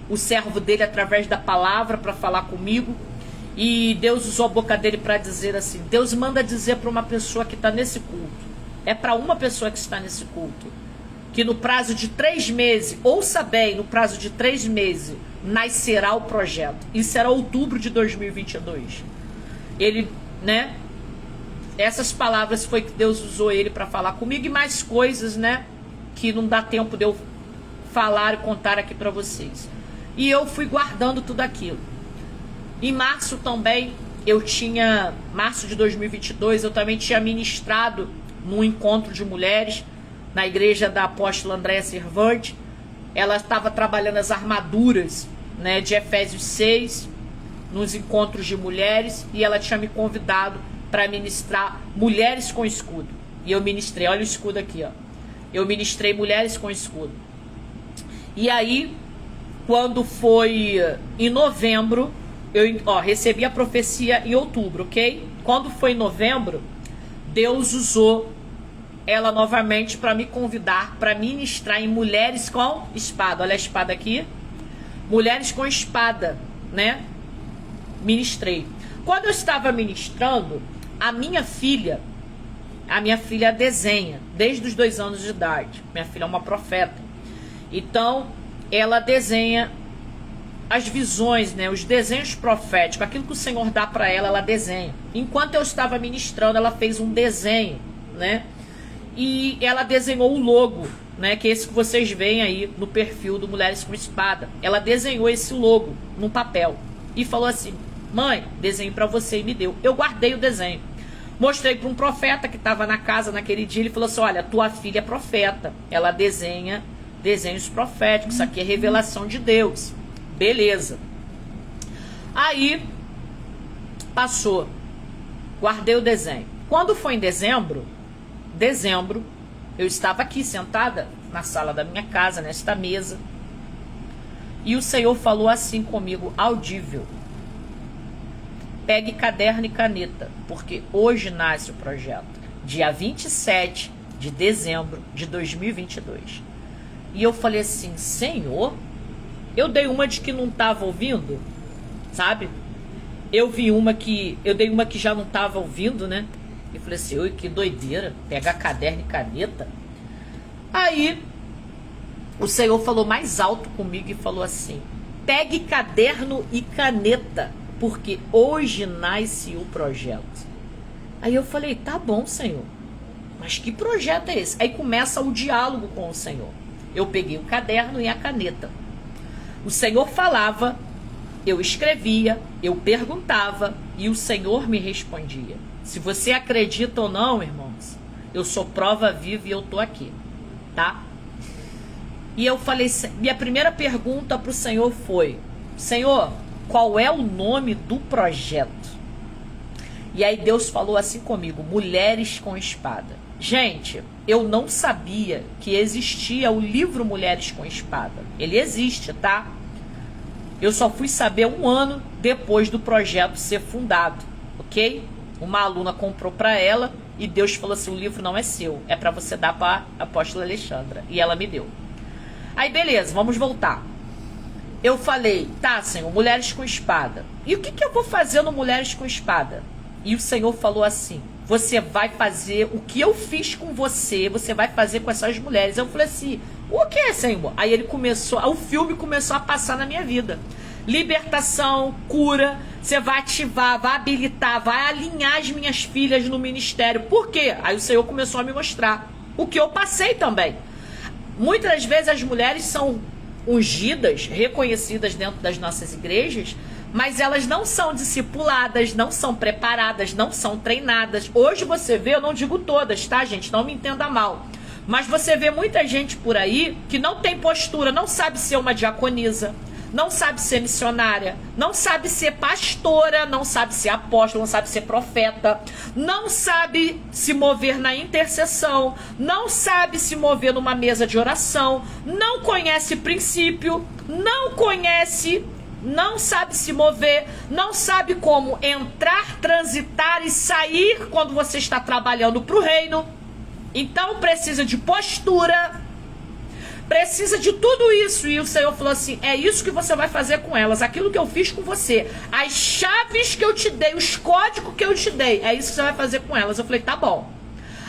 o servo dele através da palavra para falar comigo. E Deus usou a boca dele para dizer assim: Deus manda dizer para uma pessoa que está nesse culto, é para uma pessoa que está nesse culto, que no prazo de 3 meses, ouça bem, no prazo de 3 meses, nascerá o projeto. Isso era outubro de 2022. Ele, né? Essas palavras foi que Deus usou ele para falar comigo, e mais coisas, né? Que não dá tempo de eu falar e contar aqui para vocês. E eu fui guardando tudo aquilo. Em março também, março de 2022, eu também tinha ministrado num encontro de mulheres na igreja da apóstola Andréa Servante. Ela estava trabalhando as armaduras, né, de Efésios 6, nos encontros de mulheres, e ela tinha me convidado para ministrar mulheres com escudo. E eu ministrei, olha o escudo aqui, ó. Eu ministrei mulheres com escudo. E aí, quando foi em novembro, eu recebi a profecia em outubro, ok? Quando foi em novembro, Deus usou ela novamente para me convidar para ministrar em mulheres com espada. Olha a espada aqui. Mulheres com espada, né? Ministrei. Quando eu estava ministrando, a minha filha desenha desde os 2 anos de idade. Minha filha é uma profeta. Então, ela desenha as visões, né, os desenhos proféticos, aquilo que o Senhor dá para ela, ela desenha. Enquanto eu estava ministrando, ela fez um desenho, né? E ela desenhou o logo, né, que é esse que vocês veem aí no perfil do Mulheres com Espada. Ela desenhou esse logo num papel e falou assim: mãe, desenho para você, e me deu. Eu guardei o desenho. Mostrei para um profeta que estava na casa naquele dia. Ele falou assim: olha, tua filha é profeta, ela desenha desenhos proféticos, isso aqui é revelação de Deus. Beleza. Aí passou, guardei o desenho. Quando foi em dezembro, eu estava aqui sentada na sala da minha casa, nesta mesa, e o Senhor falou assim comigo, audível: pegue caderno e caneta, porque hoje nasce o projeto, dia 27 de dezembro de 2022. E eu falei assim: Senhor, eu dei uma de que não estava ouvindo, sabe? Eu dei uma que já não estava ouvindo, né? E falei assim: oi, que doideira, pegar caderno e caneta. Aí o Senhor falou mais alto comigo e falou assim: pegue caderno e caneta, porque hoje nasce o projeto. Aí eu falei: tá bom, Senhor, mas que projeto é esse? Aí começa o diálogo com o Senhor. Eu peguei o caderno e a caneta. O Senhor falava, eu escrevia, eu perguntava e o Senhor me respondia. Se você acredita ou não, irmãos, eu sou prova viva e eu tô aqui, tá? E eu falei, minha primeira pergunta pro Senhor foi: Senhor, qual é o nome do projeto? E aí Deus falou assim comigo: Mulheres com Espada. Gente, eu não sabia que existia o livro Mulheres com Espada. Ele existe, tá? Eu só fui saber 1 ano depois do projeto ser fundado, ok? Uma aluna comprou para ela e Deus falou assim: o livro não é seu, é para você dar para a apóstola Alexandra. E ela me deu. Aí beleza, vamos voltar. Eu falei: tá, Senhor, Mulheres com Espada. E o que eu vou fazer no Mulheres com Espada? E o Senhor falou assim: você vai fazer o que eu fiz com você, você vai fazer com essas mulheres. Eu falei assim: o que, Senhor? Aí o filme começou a passar na minha vida. Libertação, cura, você vai ativar, vai habilitar, vai alinhar as minhas filhas no ministério. Por quê? Aí o Senhor começou a me mostrar o que eu passei também. Muitas das vezes as mulheres são ungidas, reconhecidas dentro das nossas igrejas, mas elas não são discipuladas, não são preparadas, não são treinadas. Hoje você vê, eu não digo todas, tá, gente? Não me entenda mal. Mas você vê muita gente por aí que não tem postura, não sabe ser uma diaconisa, não sabe ser missionária, não sabe ser pastora, não sabe ser apóstolo, não sabe ser profeta, não sabe se mover na intercessão, não sabe se mover numa mesa de oração, não conhece princípio, não sabe se mover, não sabe como entrar, transitar e sair quando você está trabalhando para o reino. Então precisa de postura, precisa de tudo isso. E o Senhor falou assim: é isso que você vai fazer com elas, aquilo que eu fiz com você, as chaves que eu te dei, os códigos que eu te dei, é isso que você vai fazer com elas. Eu falei: tá bom.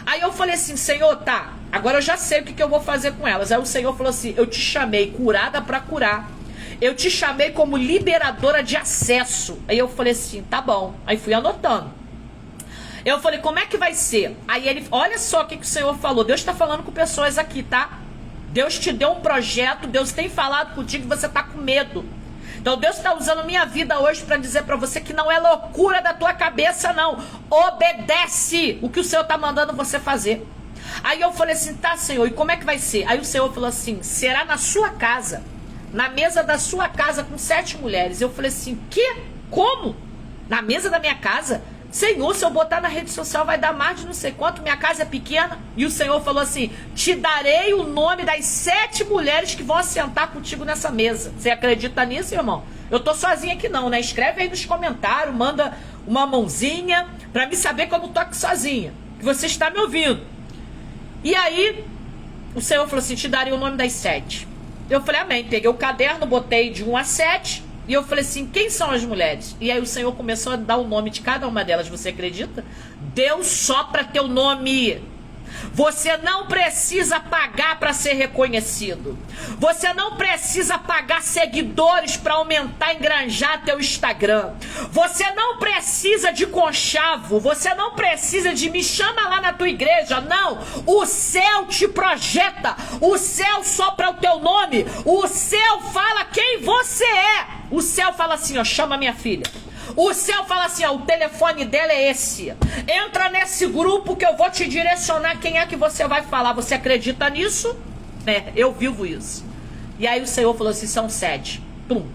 Aí eu falei assim: Senhor, tá, agora eu já sei o que eu vou fazer com elas. Aí o Senhor falou assim: eu te chamei curada para curar, eu te chamei como liberadora de acesso. Aí eu falei assim: tá bom. Aí fui anotando. Eu falei: como é que vai ser? Aí ele, olha só o que o Senhor falou. Deus está falando com pessoas aqui, tá? Deus te deu um projeto, Deus tem falado contigo e você está com medo. Então Deus está usando minha vida hoje para dizer para você que não é loucura da tua cabeça, não. Obedece o que o Senhor está mandando você fazer. Aí eu falei assim, tá, Senhor, e como é que vai ser? Aí o Senhor falou assim, será na sua casa, na mesa da sua casa com 7 mulheres. Eu falei assim, que? Como? Na mesa da minha casa? Senhor, se eu botar na rede social vai dar mais de não sei quanto, minha casa é pequena. E o Senhor falou assim, te darei o nome das 7 mulheres que vão assentar contigo nessa mesa. Você acredita nisso, irmão? Eu tô sozinha aqui não, né? Escreve aí nos comentários, manda uma mãozinha pra me saber que eu não tô aqui sozinha, que você está me ouvindo. E aí o Senhor falou assim, te darei o nome das 7. Eu falei, amém. Peguei o caderno, botei de 1 a 7. E eu falei assim, quem são as mulheres? E aí o Senhor começou a dar o nome de cada uma delas. Você acredita? Deus sopra teu nome. Você não precisa pagar para ser reconhecido. Você não precisa pagar seguidores para aumentar e engranjar teu Instagram. Você não precisa de conchavo. Você não precisa de me chama lá na tua igreja. Não. O céu te projeta. O céu sopra o teu nome. O céu fala quem você é. O céu fala assim, ó, chama minha filha. O céu fala assim, ó, o telefone dela é esse. Entra nesse grupo que eu vou te direcionar quem é que você vai falar. Você acredita nisso? É, eu vivo isso. E aí o Senhor falou assim, são 7. Tum.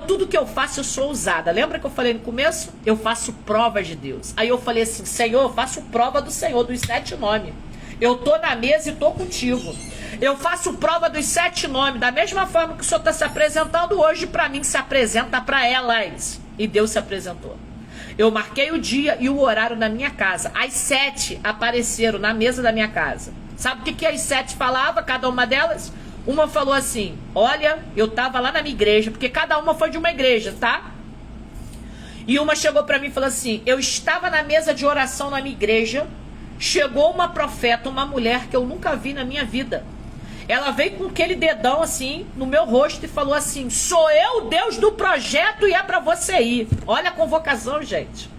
Tudo que eu faço, eu sou ousada. Lembra que eu falei no começo? Eu faço prova de Deus. Aí eu falei assim, Senhor, eu faço prova do Senhor, dos 7 nomes. Eu tô na mesa e tô contigo. Eu faço prova dos 7 nomes. Da mesma forma que o Senhor está se apresentando hoje para mim, se apresenta para elas. E Deus se apresentou. Eu marquei o dia e o horário na minha casa. As 7 apareceram na mesa da minha casa. Sabe o que as 7 falavam, cada uma delas? Uma falou assim, olha, eu tava lá na minha igreja, porque cada uma foi de uma igreja, tá? E uma chegou para mim e falou assim, eu estava na mesa de oração na minha igreja, chegou uma profeta, uma mulher que eu nunca vi na minha vida. Ela veio com aquele dedão assim no meu rosto e falou assim, sou eu o Deus do projeto e é pra você ir. Olha a convocação, gente.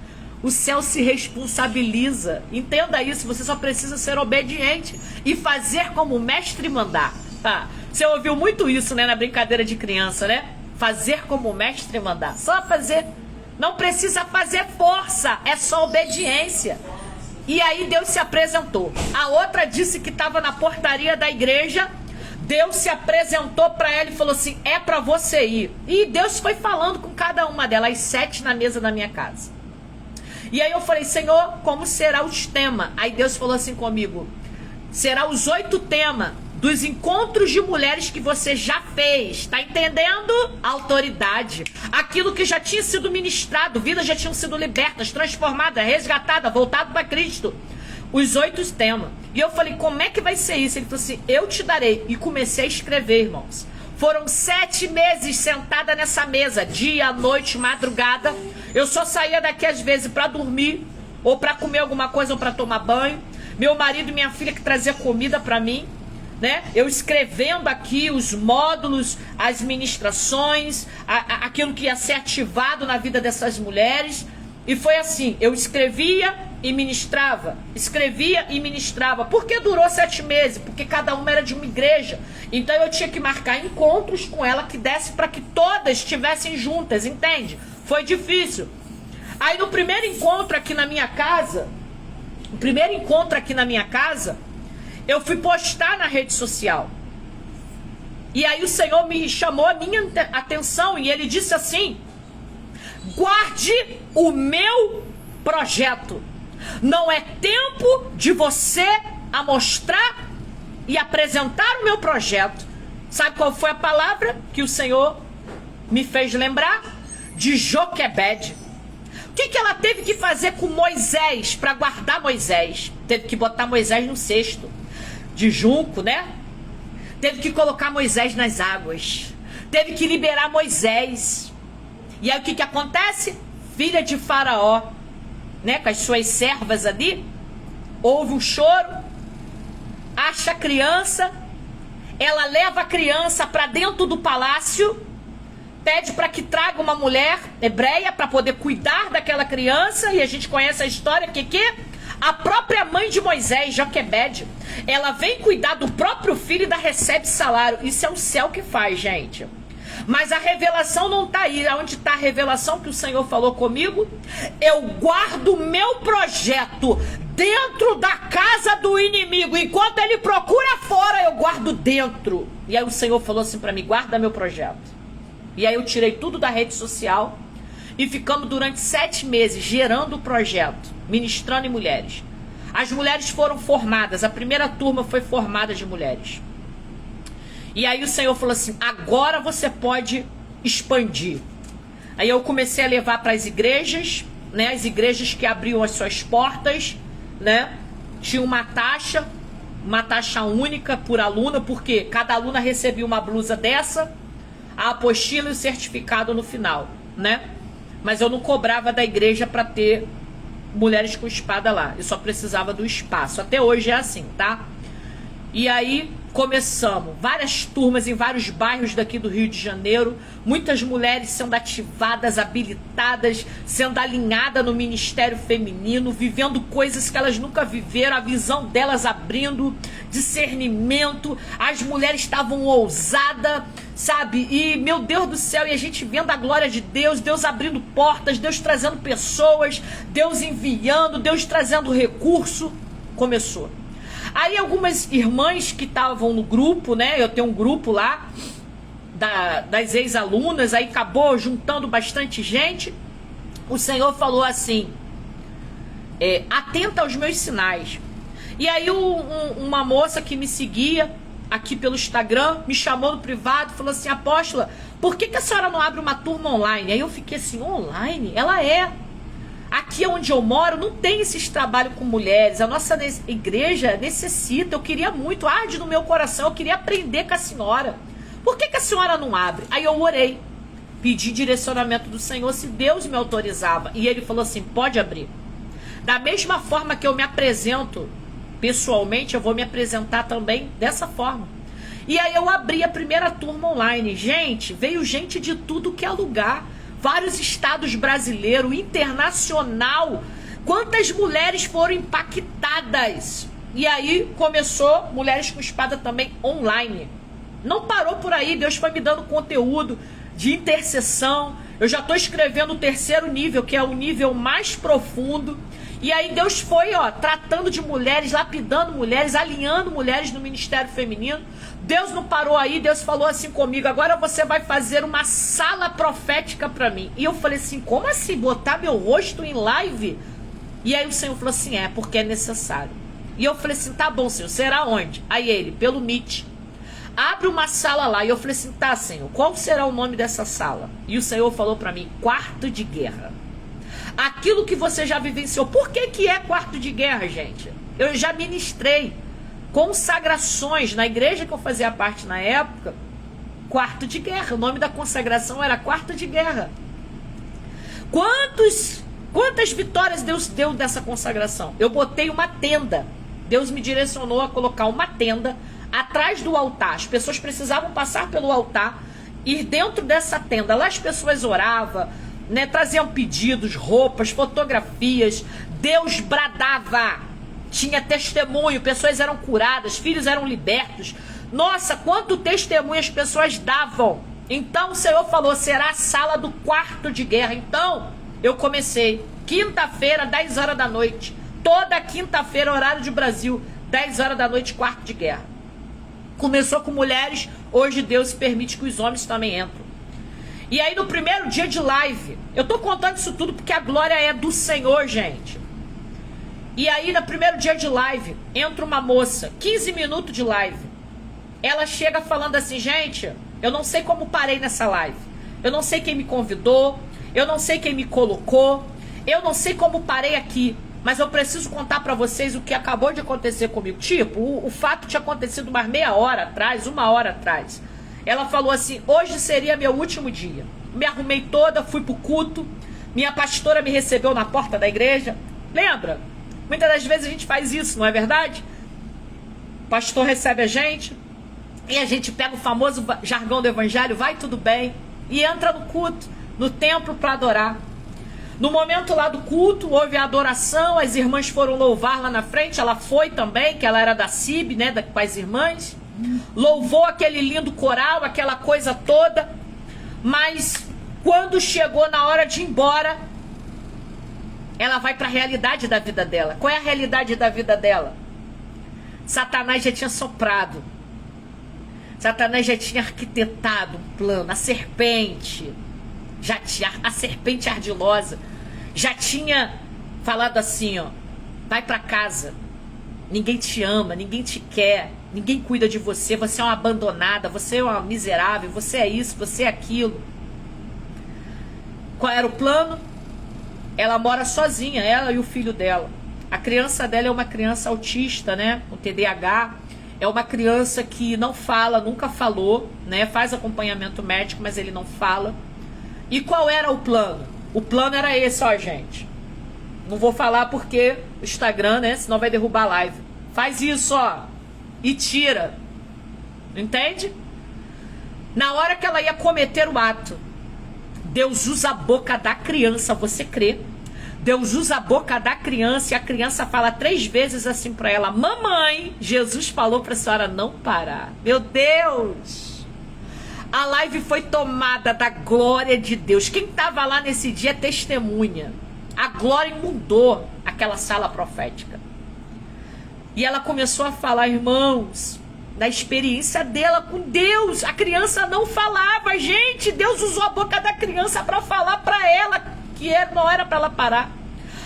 O céu se responsabiliza. Entenda isso, você só precisa ser obediente e fazer como o mestre mandar. Tá? Você ouviu muito isso, né, na brincadeira de criança, né? Fazer como o mestre mandar. Só fazer. Não precisa fazer força, é só obediência. E aí Deus se apresentou. A outra disse que estava na portaria da igreja. Deus se apresentou para ela e falou assim, é para você ir. E Deus foi falando com cada uma delas, as 7 na mesa da minha casa. E aí eu falei, Senhor, como será os temas? Aí Deus falou assim comigo, será os 8 temas dos encontros de mulheres que você já fez. Tá entendendo? Autoridade. Aquilo que já tinha sido ministrado, vidas já tinham sido libertas, transformadas, resgatadas, voltado para Cristo. Os 8 temas. E eu falei, como é que vai ser isso? Ele falou assim, eu te darei. E comecei a escrever, irmãos. Foram 7 meses sentada nessa mesa, dia, noite, madrugada. Eu só saía daqui às vezes para dormir, ou para comer alguma coisa, ou para tomar banho. Meu marido e minha filha que trazia comida para mim. Né? Eu escrevendo aqui os módulos, as ministrações, aquilo que ia ser ativado na vida dessas mulheres. E foi assim, eu escrevia e ministrava. Escrevia e ministrava. Por que durou 7 meses? Porque cada uma era de uma igreja. Então eu tinha que marcar encontros com ela que desse para que todas estivessem juntas, entende? Foi difícil. Aí no primeiro encontro aqui na minha casa, eu fui postar na rede social. E aí o Senhor me chamou a minha atenção e ele disse assim, guarde o meu projeto. Não é tempo de você mostrar e apresentar o meu projeto. Sabe qual foi a palavra que o Senhor me fez lembrar? De Joquebede. O que ela teve que fazer com Moisés para guardar Moisés? Teve que botar Moisés no cesto de junco, né? Teve que colocar Moisés nas águas. Teve que liberar Moisés. E aí o que acontece? Filha de Faraó, né, com as suas servas ali, ouve um choro, acha a criança, ela leva a criança para dentro do palácio, pede para que traga uma mulher hebreia para poder cuidar daquela criança, e a gente conhece a história, que A própria mãe de Moisés, Joquebede, ela vem cuidar do próprio filho e ainda recebe salário. Isso é o céu que faz, gente. Mas a revelação não está aí. Onde está a revelação que o Senhor falou comigo? Eu guardo meu projeto dentro da casa do inimigo. Enquanto ele procura fora, eu guardo dentro. E aí o Senhor falou assim para mim, guarda meu projeto. E aí eu tirei tudo da rede social e ficamos durante 7 meses gerando o projeto, ministrando em mulheres. As mulheres foram formadas, a primeira turma foi formada de mulheres. E aí o Senhor falou assim, agora você pode expandir. Aí eu comecei a levar para as igrejas, né? As igrejas que abriam as suas portas, né? Tinha uma taxa única por aluna, porque cada aluna recebia uma blusa dessa, a apostila e o certificado no final, né? Mas eu não cobrava da igreja para ter mulheres com espada lá. Eu só precisava do espaço. Até hoje é assim, tá? E aí começamos várias turmas em vários bairros daqui do Rio de Janeiro, muitas mulheres sendo ativadas, habilitadas, sendo alinhadas no ministério feminino, vivendo coisas que elas nunca viveram, a visão delas abrindo, discernimento, as mulheres estavam ousadas, sabe? E meu Deus do céu, e a gente vendo a glória de Deus, Deus abrindo portas, Deus trazendo pessoas, Deus enviando, Deus trazendo recurso. Começou. Aí algumas irmãs que estavam no grupo, né? Eu tenho um grupo lá das ex-alunas, aí acabou juntando bastante gente. O Senhor falou assim, atenta aos meus sinais. E aí uma moça que me seguia aqui pelo Instagram me chamou no privado e falou assim, apóstola, por que a senhora não abre uma turma online? Aí eu fiquei assim, online? Ela é. Aqui onde eu moro não tem esses trabalhos com mulheres. A nossa igreja necessita. Eu queria muito, arde no meu coração, eu queria aprender com a senhora. Por que a senhora não abre? Aí eu orei, pedi direcionamento do Senhor se Deus me autorizava. E ele falou assim, pode abrir. Da mesma forma que eu me apresento pessoalmente, eu vou me apresentar também dessa forma. E aí eu abri a primeira turma online. Gente, veio gente de tudo que é lugar. Vários estados brasileiros, internacional. Quantas mulheres foram impactadas? E aí começou Mulheres com Espada também online. Não parou por aí, Deus foi me dando conteúdo de intercessão. Eu já estou escrevendo o 3º nível, que é o nível mais profundo. E aí Deus foi, tratando de mulheres, lapidando mulheres, alinhando mulheres no ministério feminino. Deus não parou aí, Deus falou assim comigo, agora você vai fazer uma sala profética para mim. E eu falei assim, como assim? Botar meu rosto em live? E aí o Senhor falou assim, porque é necessário. E eu falei assim, tá bom, Senhor, será onde? Aí ele, pelo Meet. Abre uma sala lá. E eu falei assim, tá, Senhor, qual será o nome dessa sala? E o Senhor falou para mim, quarto de guerra. Aquilo que você já vivenciou. Por que é quarto de guerra, gente? Eu já ministrei consagrações na igreja que eu fazia parte na época. Quarto de guerra. O nome da consagração era quarto de guerra. Quantas vitórias Deus deu dessa consagração? Eu botei uma tenda. Deus me direcionou a colocar uma tenda atrás do altar. As pessoas precisavam passar pelo altar, ir dentro dessa tenda. Lá as pessoas oravam, né, traziam pedidos, roupas, fotografias. Deus bradava. Tinha testemunho, pessoas eram curadas, filhos eram libertos. Nossa, quanto testemunho as pessoas davam. Então o Senhor falou, será a sala do quarto de guerra. Então eu comecei, quinta-feira, 10 horas da noite. Toda quinta-feira, horário de Brasil, 10 horas da noite, quarto de guerra. Começou com mulheres, hoje Deus permite que os homens também entrem. E aí no primeiro dia de live, eu tô contando isso tudo porque a glória é do Senhor, gente. E aí no primeiro dia de live, entra uma moça, 15 minutos de live. Ela chega falando assim, gente, eu não sei como parei nessa live. Eu não sei quem me convidou, eu não sei quem me colocou, eu não sei como parei aqui. Mas eu preciso contar pra vocês o que acabou de acontecer comigo. Tipo, o fato tinha acontecido umas meia hora atrás, 1 hora atrás. Ela falou assim, hoje seria meu último dia. Me arrumei toda, fui pro culto. Minha pastora me recebeu na porta da igreja. Lembra? Muitas das vezes a gente faz isso, não é verdade? O pastor recebe a gente e a gente pega o famoso jargão do evangelho, vai tudo bem, e entra no culto, no templo para adorar. No momento lá do culto, houve a adoração, as irmãs foram louvar lá na frente, ela foi também, que ela era da CIB, né, com as irmãs. Louvou aquele lindo coral, aquela coisa toda. Mas quando chegou na hora de ir embora, ela vai para a realidade da vida dela. Qual é a realidade da vida dela? Satanás já tinha soprado. Satanás já tinha arquitetado um plano. A serpente, a serpente ardilosa, já tinha falado assim, ó, vai para casa. Ninguém te ama, ninguém te quer, ninguém cuida de você, você é uma abandonada, você é uma miserável, você é isso, você é aquilo. Qual era o plano? Ela mora sozinha, ela e o filho dela. A criança dela é uma criança autista, né? Com TDAH. É uma criança que não fala, nunca falou, né? Faz acompanhamento médico, mas ele não fala. E qual era o plano? O plano era esse, ó, gente. Não vou falar porque o Instagram, né? Senão vai derrubar a live. Faz isso, ó. E tira. Entende? Na hora que ela ia cometer o ato, Deus usa a boca da criança, você crê? Deus usa a boca da criança e a criança fala 3 vezes assim pra ela: mamãe, Jesus falou pra senhora não parar. Meu Deus! A live foi tomada da glória de Deus. Quem tava lá nesse dia é testemunha. A glória inundou aquela sala profética. E ela começou a falar, irmãos, da experiência dela com Deus. A criança não falava, gente. Deus usou a boca da criança para falar para ela que não era para ela parar.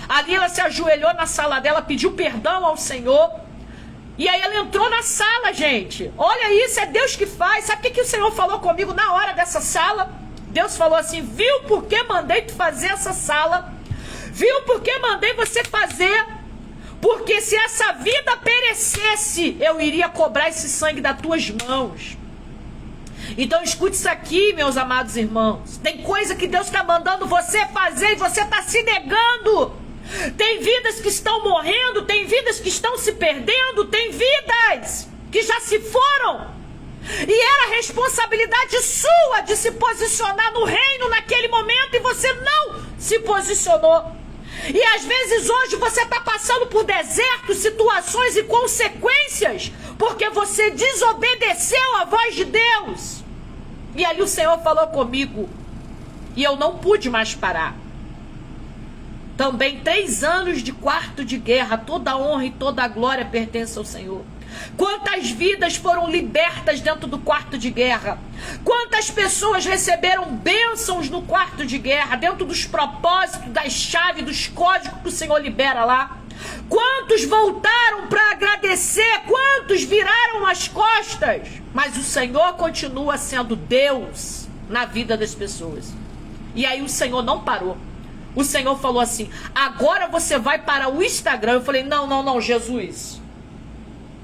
Ali ela se ajoelhou na sala dela, pediu perdão ao Senhor. E aí ela entrou na sala, gente. Olha isso, é Deus que faz. Sabe o que o Senhor falou comigo na hora dessa sala? Deus falou assim: viu por que mandei tu fazer essa sala? Viu por que mandei você fazer? Porque se essa vida perecesse, eu iria cobrar esse sangue das tuas mãos. Então escute isso aqui, meus amados irmãos. Tem coisa que Deus está mandando você fazer e você está se negando. Tem vidas que estão morrendo, tem vidas que estão se perdendo, tem vidas que já se foram. E era responsabilidade sua de se posicionar no reino naquele momento e você não se posicionou. E às vezes hoje você está passando por desertos, situações e consequências porque você desobedeceu a voz de Deus. E aí o Senhor falou comigo e eu não pude mais parar. Também 3 anos de quarto de guerra, toda a honra e toda a glória pertence ao Senhor. Quantas vidas foram libertas dentro do quarto de guerra? Quantas pessoas receberam bênçãos no quarto de guerra, dentro dos propósitos, das chaves, dos códigos que o Senhor libera lá? Quantos voltaram para agradecer? Quantos viraram as costas? Mas o Senhor continua sendo Deus na vida das pessoas. E aí o Senhor não parou. O Senhor falou assim: agora você vai para o Instagram. Eu falei: não,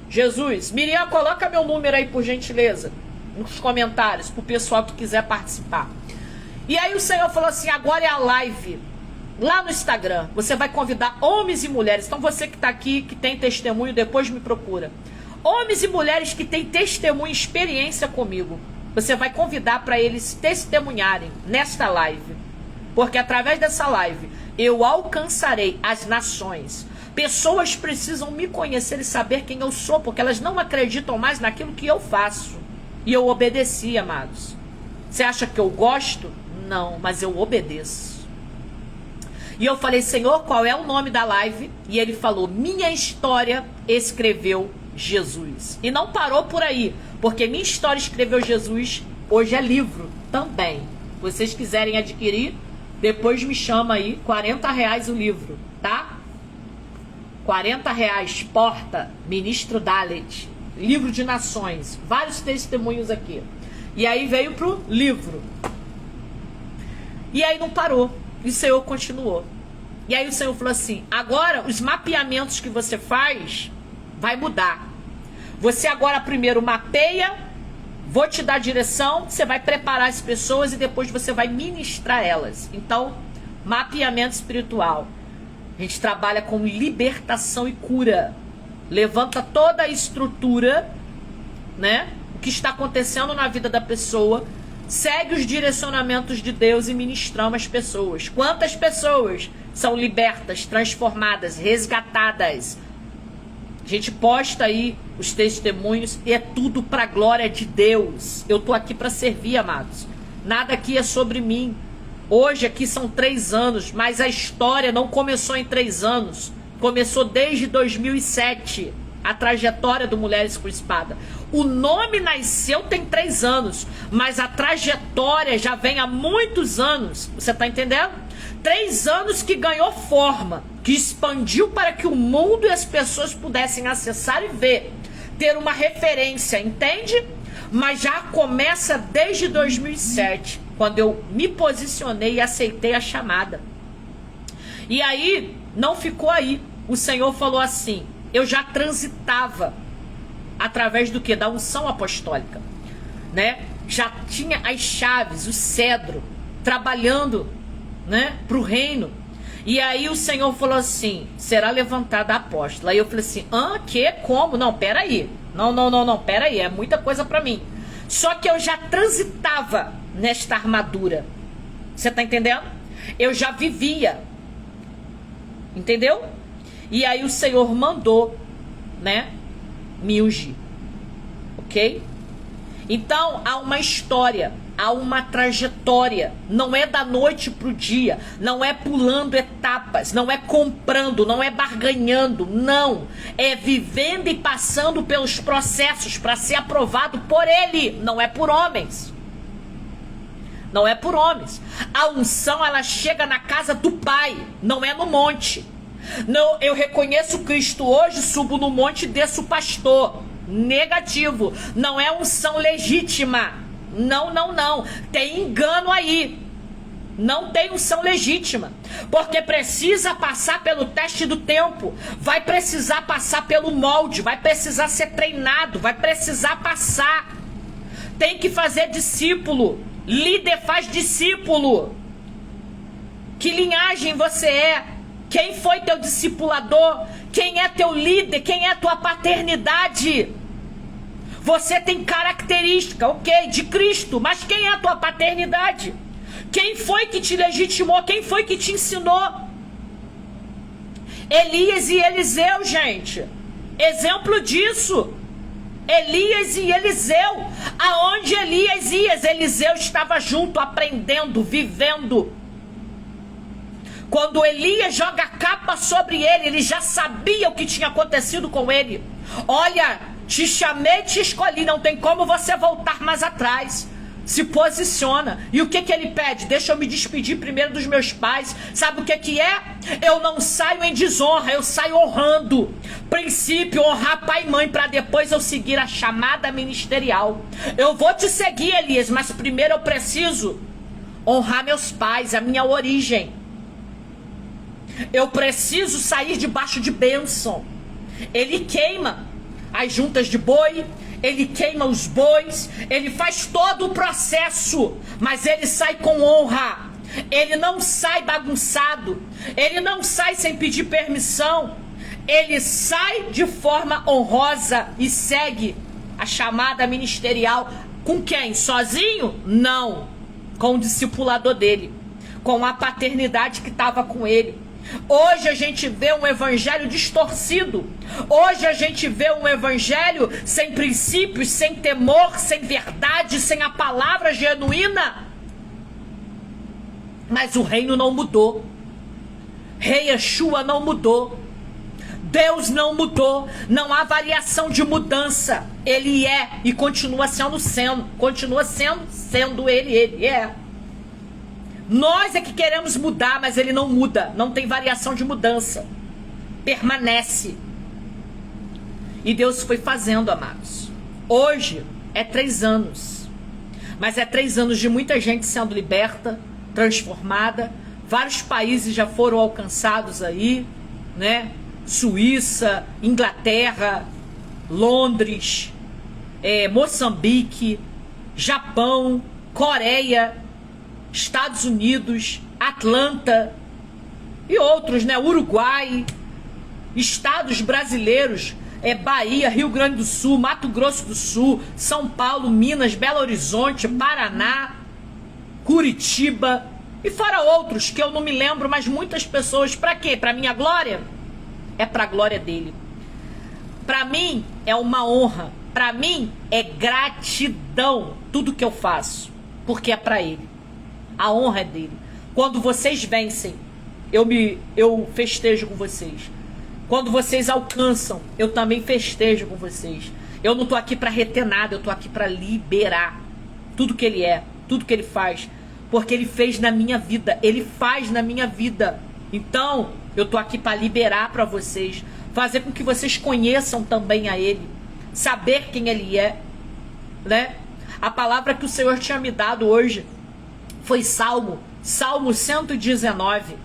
Jesus, Miriam, coloca meu número aí por gentileza nos comentários pro pessoal que quiser participar. E aí o Senhor falou assim: agora é a live lá no Instagram. Você vai convidar homens e mulheres. Então você que tá aqui, que tem testemunho, depois me procura. Homens e mulheres que têm testemunho e experiência comigo. Você vai convidar para eles testemunharem nesta live. Porque através dessa live eu alcançarei as nações. Pessoas precisam me conhecer e saber quem eu sou, porque elas não acreditam mais naquilo que eu faço. E eu obedeci, amados. Você acha que eu gosto? Não, mas eu obedeço. E eu falei: Senhor, qual é o nome da live? E ele falou: Minha História Escreveu Jesus. E não parou por aí, porque Minha História Escreveu Jesus hoje é livro também. Se vocês quiserem adquirir, depois me chama aí, R$40 o livro, tá? R$40, porta, Ministro Dalet, livro de nações, vários testemunhos aqui. E aí veio pro livro. E aí não parou, e o Senhor continuou. E aí o Senhor falou assim: agora os mapeamentos que você faz vai mudar. Você agora primeiro mapeia, vou te dar direção, você vai preparar as pessoas e depois você vai ministrar elas. Então, mapeamento espiritual. A gente trabalha com libertação e cura. Levanta toda a estrutura, né? O que está acontecendo na vida da pessoa. segue os direcionamentos de Deus e ministramos as pessoas. Quantas pessoas são libertas, transformadas, resgatadas? A gente posta aí os testemunhos e é tudo para a glória de Deus. Eu tô aqui para servir, amados. Nada aqui é sobre mim. Hoje aqui são 3 anos, mas a história não começou em 3 anos. Começou desde 2007, a trajetória do Mulheres com Espada. O nome nasceu tem 3 anos, mas a trajetória já vem há muitos anos. Você tá entendendo? 3 anos que ganhou forma, que expandiu para que o mundo e as pessoas pudessem acessar e ver, ter uma referência, entende? Mas já começa desde 2007, quando eu me posicionei e aceitei a chamada. E aí, não ficou aí. O Senhor falou assim, eu já transitava através do que? Da unção apostólica, né? Já tinha as chaves, o cedro, trabalhando, né, para o reino. E aí o Senhor falou assim, será levantada a apóstola. Aí eu falei assim, que? Como? Não, peraí. Não, peraí, é muita coisa para mim. Só que eu já transitava nesta armadura. Você tá entendendo? Eu já vivia. Entendeu? E aí o Senhor mandou, né, me ungir. Ok? Então há uma história, há uma trajetória. Não é da noite pro dia, não é pulando etapas, não é comprando, não é barganhando, não. É vivendo e passando pelos processos para ser aprovado por Ele, não é por homens. Não é por homens. A unção, ela chega na casa do Pai, não é no monte. Não, eu reconheço Cristo hoje, subo no monte e desço o pastor. Negativo. Não é unção legítima. Não. Tem engano aí. Não tem unção legítima. Porque precisa passar pelo teste do tempo. Vai precisar passar pelo molde. Vai precisar ser treinado. Vai precisar passar. Tem que fazer discípulo. Líder faz discípulo. Que linhagem você é? Quem foi teu discipulador? Quem é teu líder? Quem é tua paternidade? Você tem característica, ok, de Cristo, mas quem é a tua paternidade? Quem foi que te legitimou? Quem foi que te ensinou? Elias e Eliseu, gente. Exemplo disso. Elias e Eliseu. Aonde Elias ia, Eliseu estava junto, aprendendo, vivendo. Quando Elias joga a capa sobre ele, ele já sabia o que tinha acontecido com ele. Olha, te chamei, te escolhi, não tem como você voltar mais atrás. Se posiciona. E o que ele pede? Deixa eu me despedir primeiro dos meus pais. Sabe o que é? Eu não saio em desonra, eu saio honrando. Princípio, honrar pai e mãe, para depois eu seguir a chamada ministerial. Eu vou te seguir, Elias, mas primeiro eu preciso honrar meus pais, a minha origem. Eu preciso sair debaixo de bênção. Ele queima as juntas de boi, ele queima os bois, ele faz todo o processo, mas ele sai com honra. Ele não sai bagunçado, ele não sai sem pedir permissão, ele sai de forma honrosa e segue a chamada ministerial. Com quem? Sozinho? Não. Com o discipulador dele, com a paternidade que estava com ele. Hoje a gente vê um evangelho distorcido. Hoje a gente vê um evangelho sem princípios, sem temor, sem verdade, sem a palavra genuína. Mas o reino não mudou. Rei Yeshua não mudou. Deus não mudou. Não há variação de mudança. Ele é e continua sendo. Continua sendo ele é. Nós é que queremos mudar, mas ele não muda. Não tem variação de mudança. Permanece. E Deus foi fazendo, amados. Hoje é 3 anos. Mas é 3 anos de muita gente sendo liberta, transformada. Vários países já foram alcançados aí, né? Suíça, Inglaterra, Londres, Moçambique, Japão, Coreia, Estados Unidos, Atlanta e outros, né? Uruguai, estados brasileiros, Bahia, Rio Grande do Sul, Mato Grosso do Sul, São Paulo, Minas, Belo Horizonte, Paraná, Curitiba e fora outros que eu não me lembro, mas muitas pessoas. Para quê? Para minha glória? É para a glória dele. Para mim é uma honra. Para mim é gratidão tudo que eu faço, porque é para ele. A honra é dele. Quando vocês vencem, eu festejo com vocês. Quando vocês alcançam, eu também festejo com vocês. Eu não tô aqui para reter nada, eu tô aqui para liberar tudo que ele é, tudo que ele faz, porque ele fez na minha vida, ele faz na minha vida. Então, eu tô aqui para liberar para vocês, fazer com que vocês conheçam também a ele, saber quem ele é, né? A palavra que o Senhor tinha me dado hoje foi Salmo 119,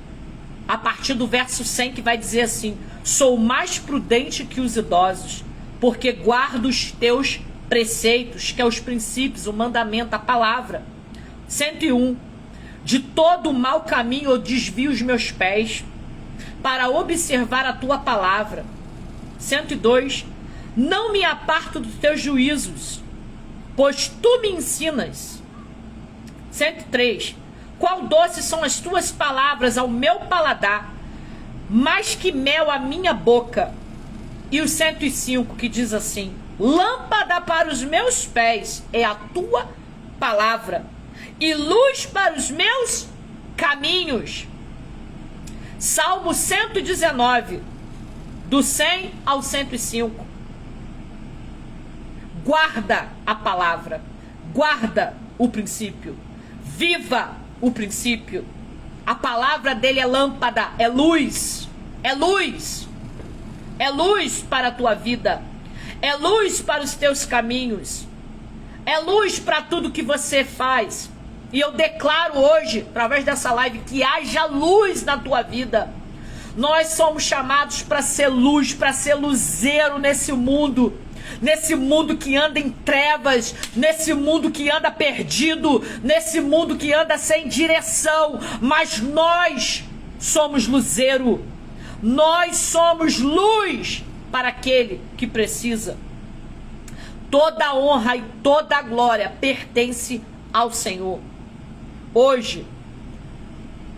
a partir do verso 100, que vai dizer assim: sou mais prudente que os idosos, porque guardo os teus preceitos, que é os princípios, o mandamento, a palavra. 101. De todo mau caminho eu desvio os meus pés, para observar a tua palavra. 102. Não me aparto dos teus juízos, pois tu me ensinas. 103. Qual doce são as tuas palavras ao meu paladar, mais que mel à minha boca. E o 105, que diz assim: lâmpada para os meus pés é a tua palavra, e luz para os meus caminhos. Salmo 119, do 100 ao 105. Guarda a palavra, guarda o princípio, viva o princípio. A palavra dele é lâmpada, é luz, é luz, é luz para a tua vida, é luz para os teus caminhos, é luz para tudo que você faz. E eu declaro hoje, através dessa live, que haja luz na tua vida. Nós somos chamados para ser luz, para ser luzeiro nesse mundo que anda em trevas, nesse mundo que anda perdido, nesse mundo que anda sem direção. Mas nós somos luzeiro, nós somos luz para aquele que precisa. Toda a honra e toda a glória pertence ao Senhor. Hoje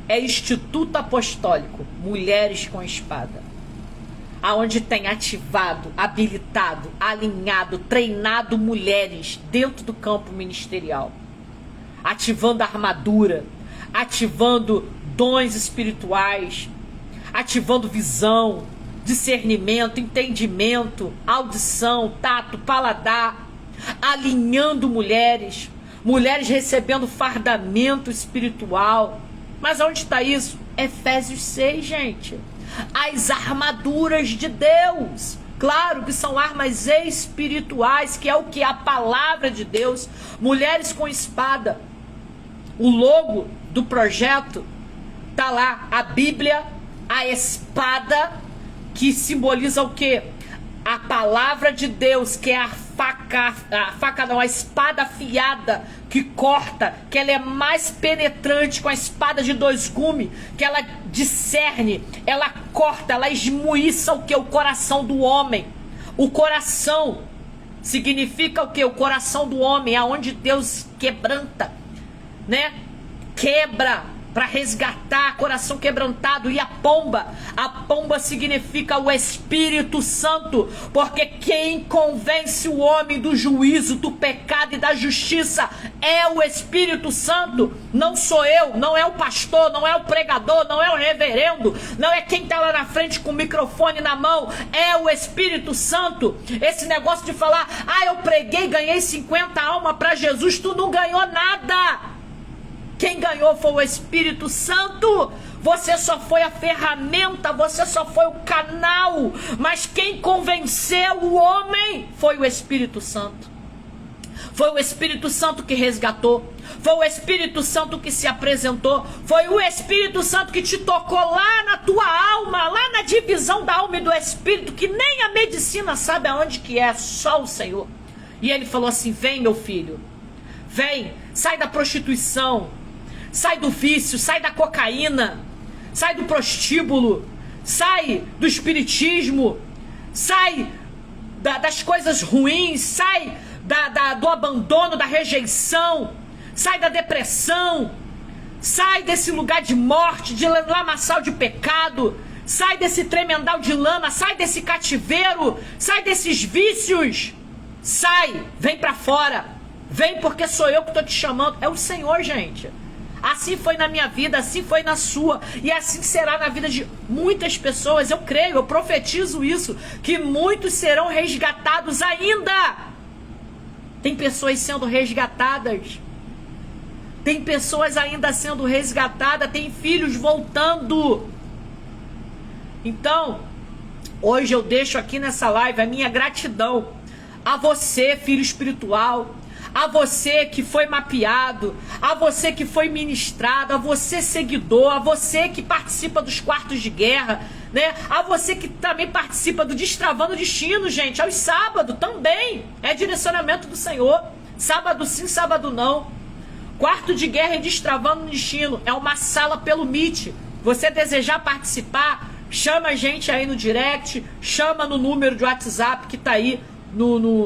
é Instituto Apostólico Mulheres com Espada, aonde tem ativado, habilitado, alinhado, treinado mulheres dentro do campo ministerial, ativando a armadura, ativando dons espirituais, ativando visão, discernimento, entendimento, audição, tato, paladar, alinhando mulheres recebendo fardamento espiritual. Mas onde está isso? Efésios 6, gente. As armaduras de Deus. Claro que são armas espirituais, que é o que? A palavra de Deus. Mulheres com espada. O logo do projeto tá lá, a Bíblia, a espada, que simboliza o quê? A palavra de Deus, que é a espada afiada, que corta, que ela é mais penetrante, com a espada de dois gumes, que ela discerne, ela corta, ela esmuiça o que? O coração do homem. O coração significa o que? O coração do homem, aonde Deus quebranta, né? Quebra para resgatar, coração quebrantado. E a pomba significa o Espírito Santo, porque quem convence o homem do juízo, do pecado e da justiça é o Espírito Santo. Não sou eu, não é o pastor, não é o pregador, não é o reverendo, não é quem está lá na frente com o microfone na mão, é o Espírito Santo. Esse negócio de falar, eu preguei, ganhei 50 almas para Jesus, tu não ganhou nada. Quem ganhou foi o Espírito Santo. Você só foi a ferramenta, você só foi o canal. Mas quem convenceu o homem foi o Espírito Santo. Foi o Espírito Santo que resgatou. Foi o Espírito Santo que se apresentou. Foi o Espírito Santo que te tocou lá na tua alma, lá na divisão da alma e do Espírito, que nem a medicina sabe aonde que é, só o Senhor. E ele falou assim: vem, meu filho, vem, sai da prostituição, sai do vício, sai da cocaína, sai do prostíbulo, sai do espiritismo, sai das coisas ruins, sai do abandono, da rejeição, sai da depressão, sai desse lugar de morte, de lamaçal de pecado, sai desse tremendal de lama, sai desse cativeiro, sai desses vícios, sai, vem pra fora, vem porque sou eu que estou te chamando, é o Senhor, gente. Assim foi na minha vida, assim foi na sua, e assim será na vida de muitas pessoas. Eu creio, eu profetizo isso, que muitos serão resgatados ainda. Tem pessoas sendo resgatadas, tem pessoas ainda sendo resgatadas, tem filhos voltando. Então, hoje eu deixo aqui nessa live a minha gratidão a você, filho espiritual, a você que foi mapeado, a você que foi ministrado, a você seguidor, a você que participa dos quartos de guerra, né? A você que também participa do Destravando Destino, gente, aos sábados também, é direcionamento do Senhor, sábado sim, sábado não. Quarto de guerra e Destravando Destino é uma sala pelo Meet. Você desejar participar, chama a gente aí no direct, chama no número de WhatsApp que tá aí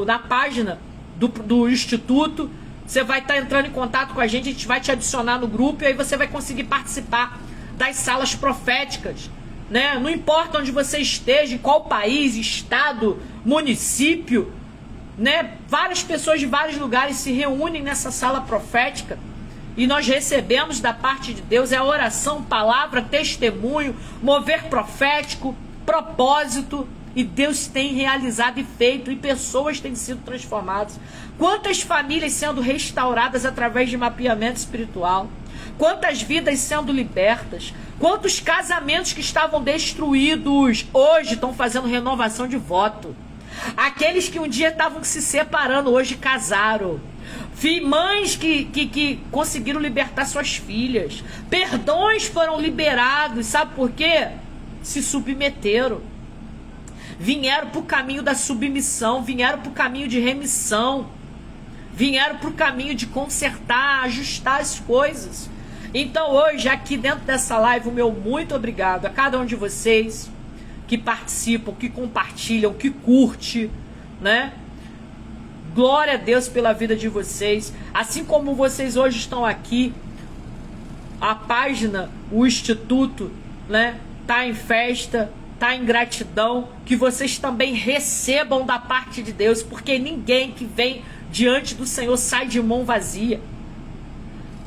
na página do Instituto. Você vai estar entrando em contato com a gente vai te adicionar no grupo e aí você vai conseguir participar das salas proféticas, né? Não importa onde você esteja, em qual país, estado, município, né? Várias pessoas de vários lugares se reúnem nessa sala profética e nós recebemos da parte de Deus a oração, palavra, testemunho, mover profético, propósito. E Deus tem realizado e feito, e pessoas têm sido transformadas. Quantas famílias sendo restauradas através de mapeamento espiritual? Quantas vidas sendo libertas? Quantos casamentos que estavam destruídos hoje estão fazendo renovação de voto? Aqueles que um dia estavam se separando, hoje casaram. Mães que conseguiram libertar suas filhas. Perdões foram liberados. Sabe por quê? Se submeteram. Vieram para o caminho da submissão, vieram para o caminho de remissão, vieram para o caminho de consertar, ajustar as coisas. Então hoje, aqui dentro dessa live, o meu muito obrigado a cada um de vocês que participam, que compartilham, que curte, né? Glória a Deus pela vida de vocês. Assim como vocês hoje estão aqui, a página, o Instituto, né, tá em festa, tá em gratidão, que vocês também recebam da parte de Deus, porque ninguém que vem diante do Senhor sai de mão vazia.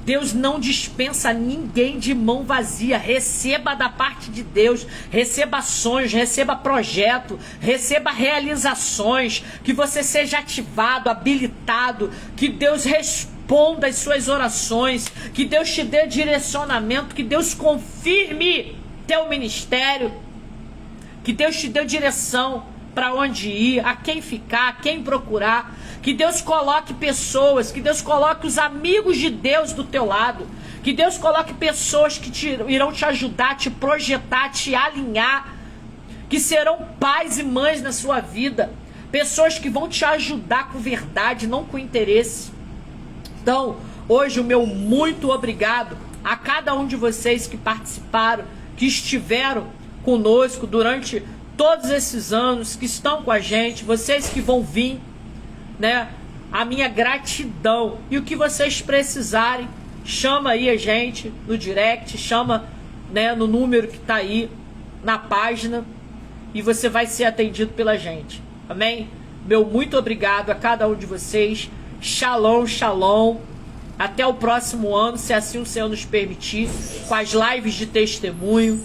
Deus não dispensa ninguém de mão vazia. Receba da parte de Deus, receba sonhos, receba projeto, receba realizações, que você seja ativado, habilitado, que Deus responda as suas orações, que Deus te dê direcionamento, que Deus confirme teu ministério, que Deus te dê direção para onde ir, a quem ficar, a quem procurar. Que Deus coloque pessoas, que Deus coloque os amigos de Deus do teu lado. Que Deus coloque pessoas que irão te ajudar, te projetar, te alinhar. Que serão pais e mães na sua vida. Pessoas que vão te ajudar com verdade, não com interesse. Então, hoje o meu muito obrigado a cada um de vocês que participaram, que estiveram conosco durante todos esses anos, que estão com a gente, vocês que vão vir, né? A minha gratidão. E o que vocês precisarem, chama aí a gente no direct, chama, né, no número que tá aí na página e você vai ser atendido pela gente. Amém? Meu muito obrigado a cada um de vocês. Shalom, shalom. Até o próximo ano, se assim o Senhor nos permitir, com as lives de testemunho,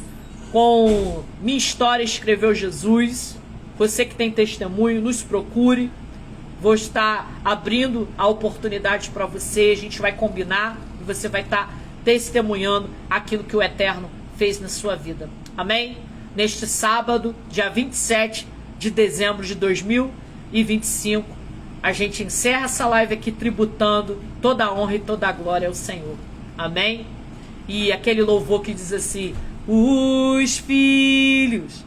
com Minha História Escreveu Jesus. Você que tem testemunho, nos procure. Vou estar abrindo a oportunidade para você. A gente vai combinar e você vai estar testemunhando aquilo que o Eterno fez na sua vida. Amém? Neste sábado, dia 27 de dezembro de 2025, a gente encerra essa live aqui tributando toda a honra e toda a glória ao Senhor. Amém? E aquele louvor que diz assim: os filhos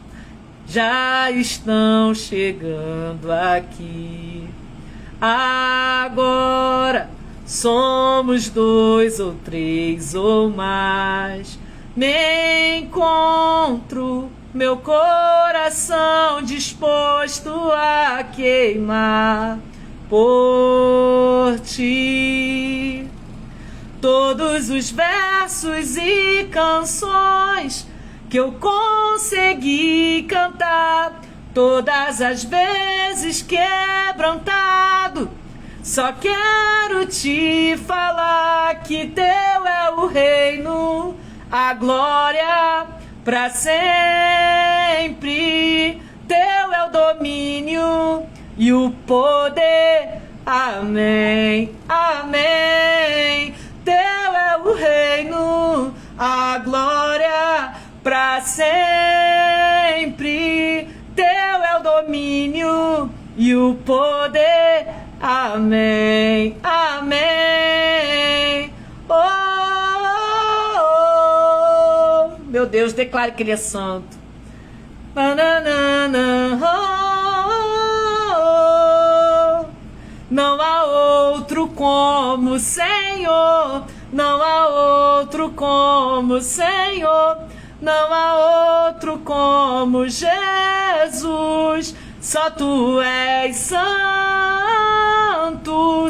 já estão chegando aqui. Agora somos 2 ou 3 ou mais. Me encontro meu coração disposto a queimar por ti. Todos os versos e canções que eu consegui cantar, todas as vezes quebrantado, só quero te falar que teu é o reino, a glória para sempre. Teu é o domínio e o poder. Amém, amém. Teu é o reino, a glória para sempre. Teu é o domínio e o poder. Amém, amém. Oh, oh, oh. Meu Deus, declare que Ele é santo. Não há outro como o Senhor. Não há outro como o Senhor. Não há outro como Jesus. Só tu és santo.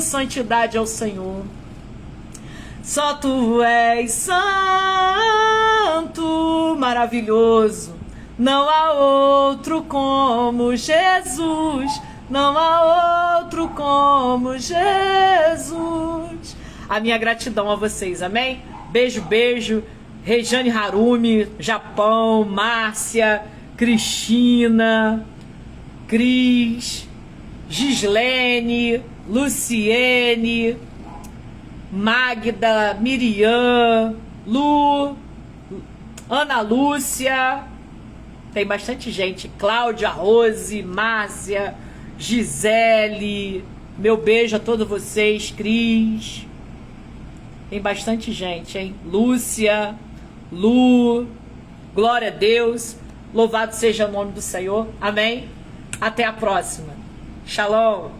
Santidade ao Senhor. Só tu és santo. Maravilhoso. Não há outro como Jesus. Não há outro como Jesus. A minha gratidão a vocês, amém? Beijo, beijo. Rejane Harumi, Japão, Márcia, Cristina, Cris, Gislene, Luciene, Magda, Miriam, Lu, Ana Lúcia, tem bastante gente, Cláudia, Rose, Márcia, Gisele, meu beijo a todos vocês, Cris, tem bastante gente, hein? Lúcia, Lu, glória a Deus, louvado seja o nome do Senhor, amém? Até a próxima, shalom.